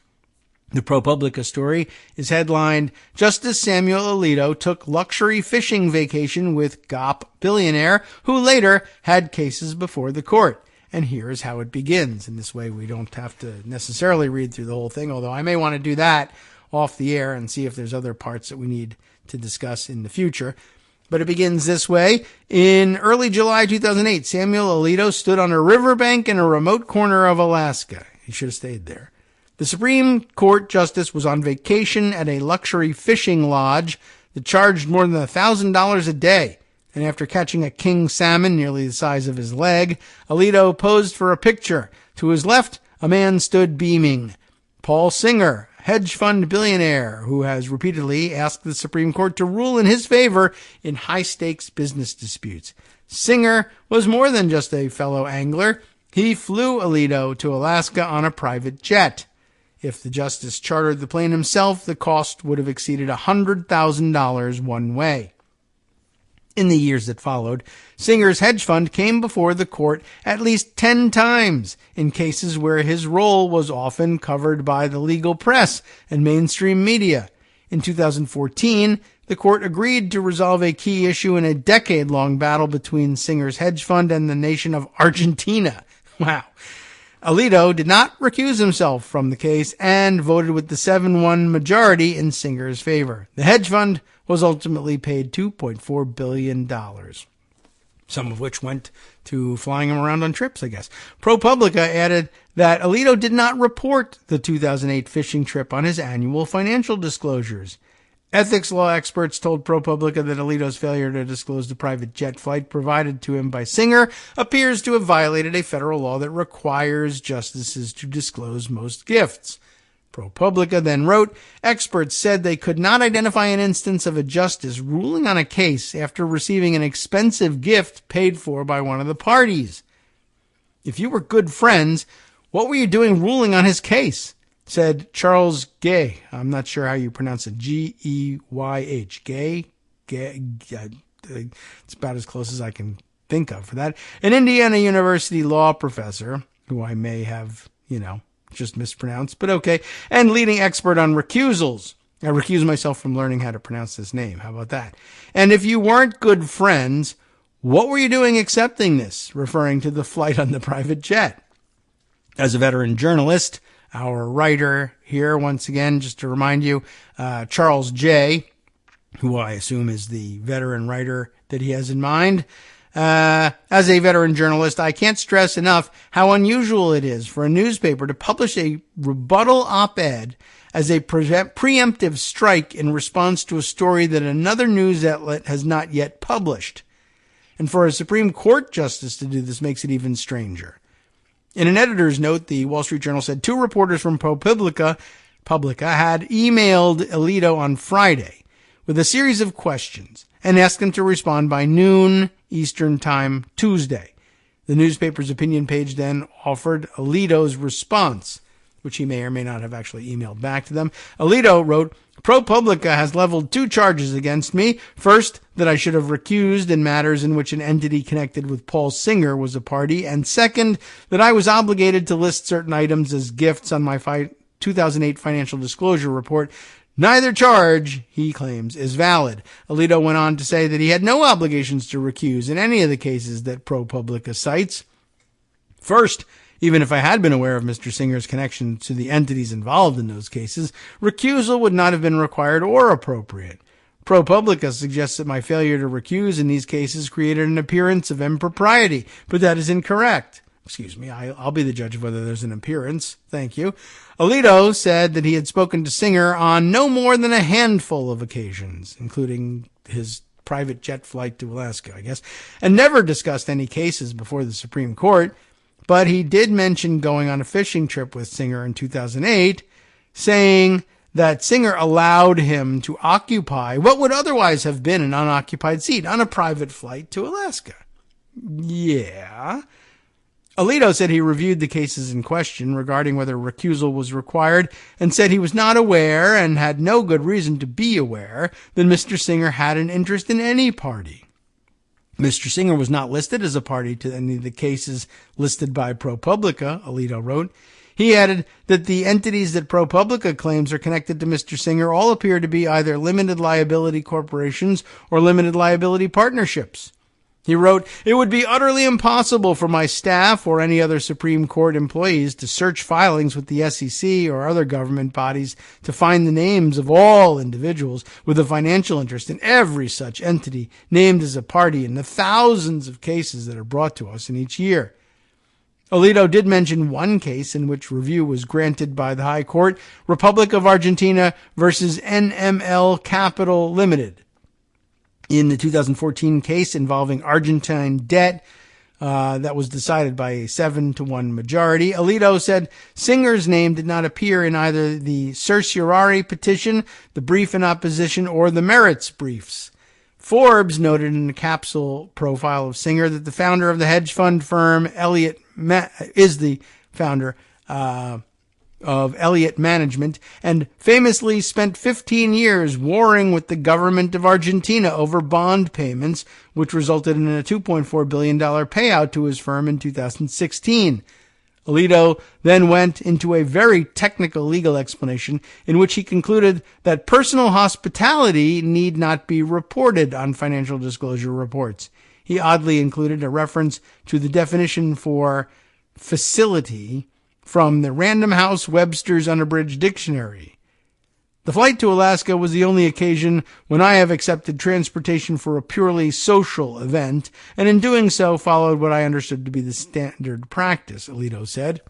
The ProPublica story is headlined, Justice Samuel Alito took luxury fishing vacation with GOP billionaire who later had cases before the court. And here's how it begins. In this way, we don't have to necessarily read through the whole thing, although I may want to do that off the air and see if there's other parts that we need to discuss in the future. But it begins this way. In early July 2008, Samuel Alito stood on a riverbank in a remote corner of Alaska. He should have stayed there. The Supreme Court justice was on vacation at a luxury fishing lodge that charged more than $1,000 a day. And after catching a king salmon nearly the size of his leg, Alito posed for a picture. To his left, a man stood beaming. Paul Singer, hedge fund billionaire, who has repeatedly asked the Supreme Court to rule in his favor in high-stakes business disputes. Singer was more than just a fellow angler. He flew Alito to Alaska on a private jet. If the justice chartered the plane himself, the cost would have exceeded $100,000 one way. In the years that followed, Singer's hedge fund came before the court at least 10 times in cases where his role was often covered by the legal press and mainstream media. In 2014, the court agreed to resolve a key issue in a decade-long battle between Singer's hedge fund and the nation of Argentina. Wow. Alito did not recuse himself from the case and voted with the 7-1 majority in Singer's favor. The hedge fund was ultimately paid $2.4 billion, some of which went to flying him around on trips, I guess. ProPublica added that Alito did not report the 2008 fishing trip on his annual financial disclosures. Ethics law experts told ProPublica that Alito's failure to disclose the private jet flight provided to him by Singer appears to have violated a federal law that requires justices to disclose most gifts. ProPublica then wrote, experts said they could not identify an instance of a justice ruling on a case after receiving an expensive gift paid for by one of the parties. If you were good friends, what were you doing ruling on his case? Said Charles Gay. I'm not sure how you pronounce it. G-E-Y-H. Gay? It's about as close as I can think of for that. An Indiana University law professor, who I may have, just mispronounced, but okay, and leading expert on recusals. I recuse myself from learning how to pronounce this name. How about that? And if you weren't good friends, what were you doing accepting this? Referring to the flight on the private jet. As a veteran journalist, our writer here, once again, just to remind you, Charles J., who I assume is the veteran writer that he has in mind. As a veteran journalist, I can't stress enough how unusual it is for a newspaper to publish a rebuttal op-ed as a preemptive strike in response to a story that another news outlet has not yet published. And for a Supreme Court justice to do this makes it even stranger. In an editor's note, the Wall Street Journal said 2 reporters from ProPublica had emailed Alito on Friday with a series of questions and asked him to respond by noon Eastern Time Tuesday. The newspaper's opinion page then offered Alito's response, which he may or may not have actually emailed back to them. Alito wrote, ProPublica has leveled 2 charges against me. First, that I should have recused in matters in which an entity connected with Paul Singer was a party. And second, that I was obligated to list certain items as gifts on my 2008 financial disclosure report. Neither charge, he claims, is valid. Alito went on to say that he had no obligations to recuse in any of the cases that ProPublica cites. First, even if I had been aware of Mr. Singer's connection to the entities involved in those cases, recusal would not have been required or appropriate. ProPublica suggests that my failure to recuse in these cases created an appearance of impropriety, but that is incorrect. Excuse me, I'll be the judge of whether there's an appearance. Thank you. Alito said that he had spoken to Singer on no more than a handful of occasions, including his private jet flight to Alaska, I guess, and never discussed any cases before the Supreme Court. But he did mention going on a fishing trip with Singer in 2008, saying that Singer allowed him to occupy what would otherwise have been an unoccupied seat on a private flight to Alaska. Yeah. Alito said he reviewed the cases in question regarding whether recusal was required and said he was not aware and had no good reason to be aware that Mr. Singer had an interest in any party. Mr. Singer was not listed as a party to any of the cases listed by ProPublica, Alito wrote. He added that the entities that ProPublica claims are connected to Mr. Singer all appear to be either limited liability corporations or limited liability partnerships. He wrote, "It would be utterly impossible for my staff or any other Supreme Court employees to search filings with the SEC or other government bodies to find the names of all individuals with a financial interest in every such entity named as a party in the thousands of cases that are brought to us in each year." Alito did mention one case in which review was granted by the High Court, Republic of Argentina versus NML Capital Limited. In the 2014 case involving Argentine debt, that was decided by a 7-1 majority, Alito said Singer's name did not appear in either the certiorari petition, the brief in opposition, or the merits briefs. Forbes noted in a capsule profile of Singer that the founder of the hedge fund firm is the founder of Elliott Management, and famously spent 15 years warring with the government of Argentina over bond payments, which resulted in a $2.4 billion payout to his firm in 2016. Alito then went into a very technical legal explanation in which he concluded that personal hospitality need not be reported on financial disclosure reports. He oddly included a reference to the definition for facility from the Random House Webster's Unabridged Dictionary. The flight to Alaska was the only occasion when I have accepted transportation for a purely social event, and in doing so followed what I understood to be the standard practice, Alito said.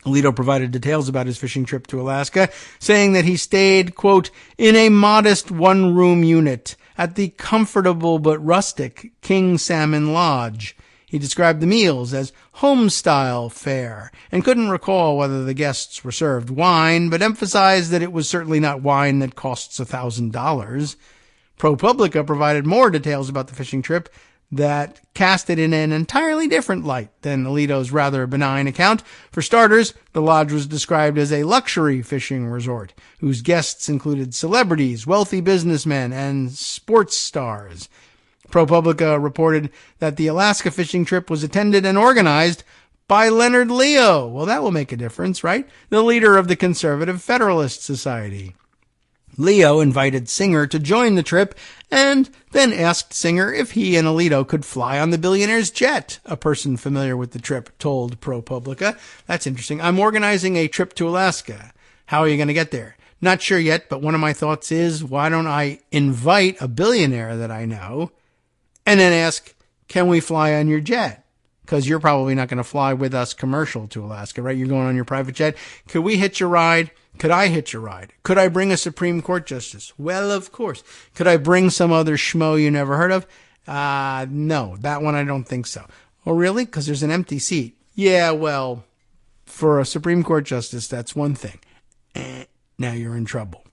Alito provided details about his fishing trip to Alaska, saying that he stayed, quote, in a modest one-room unit at the comfortable but rustic King Salmon Lodge. He described the meals as home-style fare and couldn't recall whether the guests were served wine, but emphasized that it was certainly not wine that costs $1,000. ProPublica provided more details about the fishing trip that cast it in an entirely different light than Alito's rather benign account. For starters, the lodge was described as a luxury fishing resort, whose guests included celebrities, wealthy businessmen, and sports stars. ProPublica reported that the Alaska fishing trip was attended and organized by Leonard Leo. Well, that will make a difference, right? The leader of the Conservative Federalist Society. Leo invited Singer to join the trip and then asked Singer if he and Alito could fly on the billionaire's jet. A person familiar with the trip told ProPublica. That's interesting. I'm organizing a trip to Alaska. How are you going to get there? Not sure yet, but one of my thoughts is, why don't I invite a billionaire that I know and then ask, can we fly on your jet? Because you're probably not going to fly with us commercial to Alaska, right? You're going on your private jet. Could we hitch a ride? Could I hitch a ride? Could I bring a Supreme Court justice? Well, of course. Could I bring some other schmo you never heard of? No, that one I don't think so. Oh, really? Because there's an empty seat. Yeah, well, for a Supreme Court justice, that's one thing. Now you're in trouble.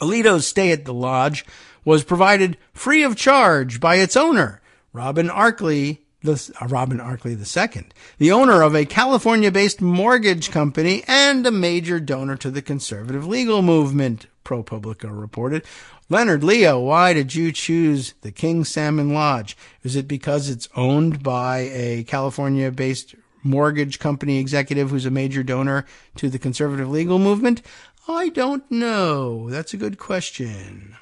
Alito's stay at the lodge was provided free of charge by its owner, Robin Arkley II, the owner of a California-based mortgage company and a major donor to the conservative legal movement, ProPublica reported. Leonard Leo, why did you choose the King Salmon Lodge? Is it because it's owned by a California-based mortgage company executive who's a major donor to the conservative legal movement? I don't know. That's a good question.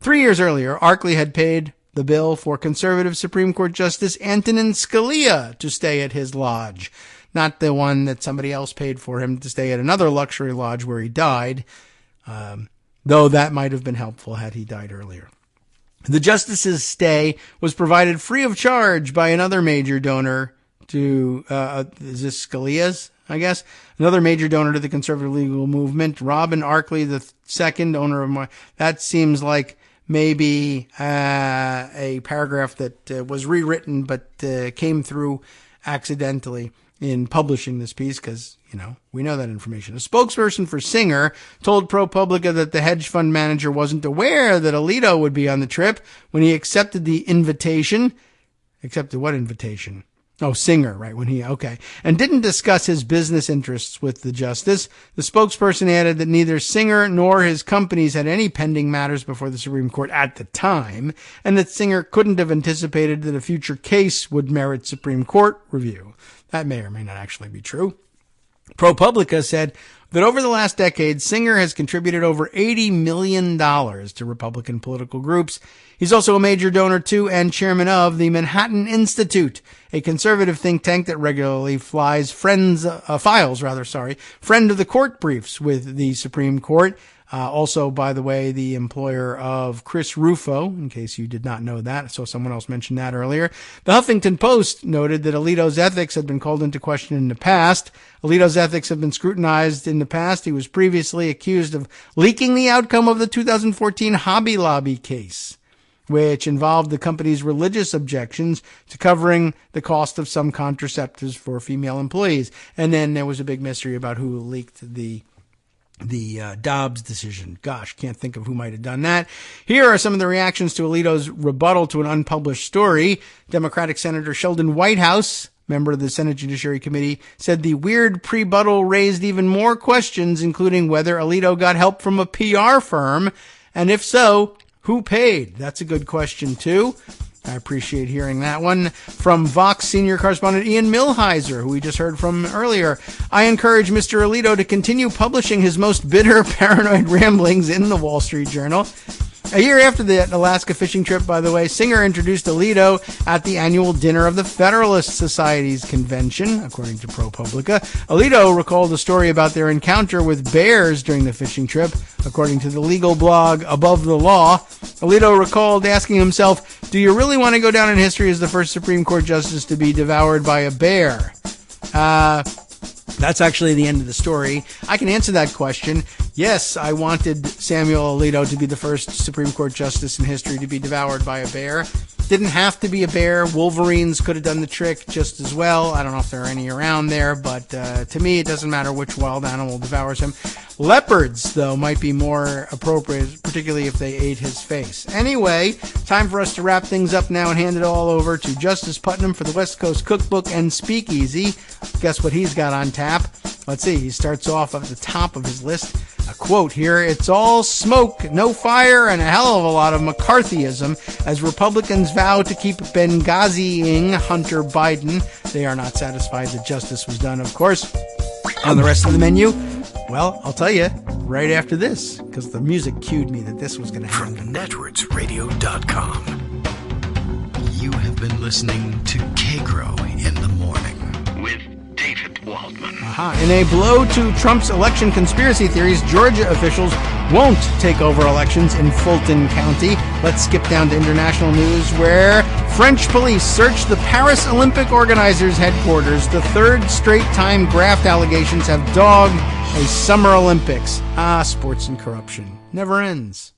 3 years earlier, Arkley had paid the bill for conservative Supreme Court Justice Antonin Scalia to stay at his lodge, not the one that somebody else paid for him to stay at another luxury lodge where he died, though that might have been helpful had he died earlier. The justice's stay was provided free of charge by another major donor to, is this Scalia's, I guess? Another major donor to the conservative legal movement, Robin Arkley II, owner of that seems like maybe a paragraph that was rewritten but came through accidentally in publishing this piece because, we know that information. A spokesperson for Singer told ProPublica that the hedge fund manager wasn't aware that Alito would be on the trip when he accepted the invitation. Accepted what invitation? Oh, Singer, right, and didn't discuss his business interests with the justice. The spokesperson added that neither Singer nor his companies had any pending matters before the Supreme Court at the time, and that Singer couldn't have anticipated that a future case would merit Supreme Court review. That may or may not actually be true. ProPublica said that over the last decade, Singer has contributed over $80 million to Republican political groups. He's also a major donor to and chairman of the Manhattan Institute, a conservative think tank that regularly files friend of the court briefs with the Supreme Court. Also, by the way, the employer of Chris Rufo, in case you did not know that. I saw someone else mention that earlier. The Huffington Post noted that Alito's ethics had been called into question in the past. Alito's ethics have been scrutinized in the past. He was previously accused of leaking the outcome of the 2014 Hobby Lobby case, which involved the company's religious objections to covering the cost of some contraceptives for female employees. And then there was a big mystery about who leaked the Dobbs decision. Gosh, can't think of who might have done that. Here are some of the reactions to Alito's rebuttal to an unpublished story. Democratic Senator Sheldon Whitehouse, member of the Senate Judiciary Committee, said the weird pre-buttal raised even more questions, including whether Alito got help from a PR firm, and if so, who paid? That's a good question, too. I appreciate hearing that one. From Vox senior correspondent Ian Millhiser, who we just heard from earlier. I encourage Mr. Alito to continue publishing his most bitter, paranoid ramblings in the Wall Street Journal. A year after the Alaska fishing trip, by the way, Singer introduced Alito at the annual dinner of the Federalist Society's convention, according to ProPublica. Alito recalled a story about their encounter with bears during the fishing trip, according to the legal blog Above the Law. Alito recalled asking himself, do you really want to go down in history as the first Supreme Court justice to be devoured by a bear? That's actually the end of the story. I can answer that question. Yes, I wanted Samuel Alito to be the first Supreme Court justice in history to be devoured by a bear. Didn't have to be a bear. Wolverines could have done the trick just as well. I don't know if there are any around there, but to me, it doesn't matter which wild animal devours him. Leopards, though, might be more appropriate, particularly if they ate his face. Anyway, time for us to wrap things up now and hand it all over to Justice Putnam for the West Coast Cookbook and Speakeasy. Guess what he's got on tap? Let's see. He starts off at the top of his list. A quote here, it's all smoke, no fire, and a hell of a lot of McCarthyism as Republicans vow to keep Benghazi-ing Hunter Biden. They are not satisfied that justice was done, of course. On the rest of the menu, well, I'll tell you right after this, because the music cued me that this was going to happen. From netrootsradio.com, you have been listening to Kagro in the Morning with David Waldman. In a blow to Trump's election conspiracy theories, Georgia officials won't take over elections in Fulton County. Let's skip down to international news where French police searched the Paris Olympic organizers' headquarters. The third straight time graft allegations have dogged a Summer Olympics. Sports and corruption never ends.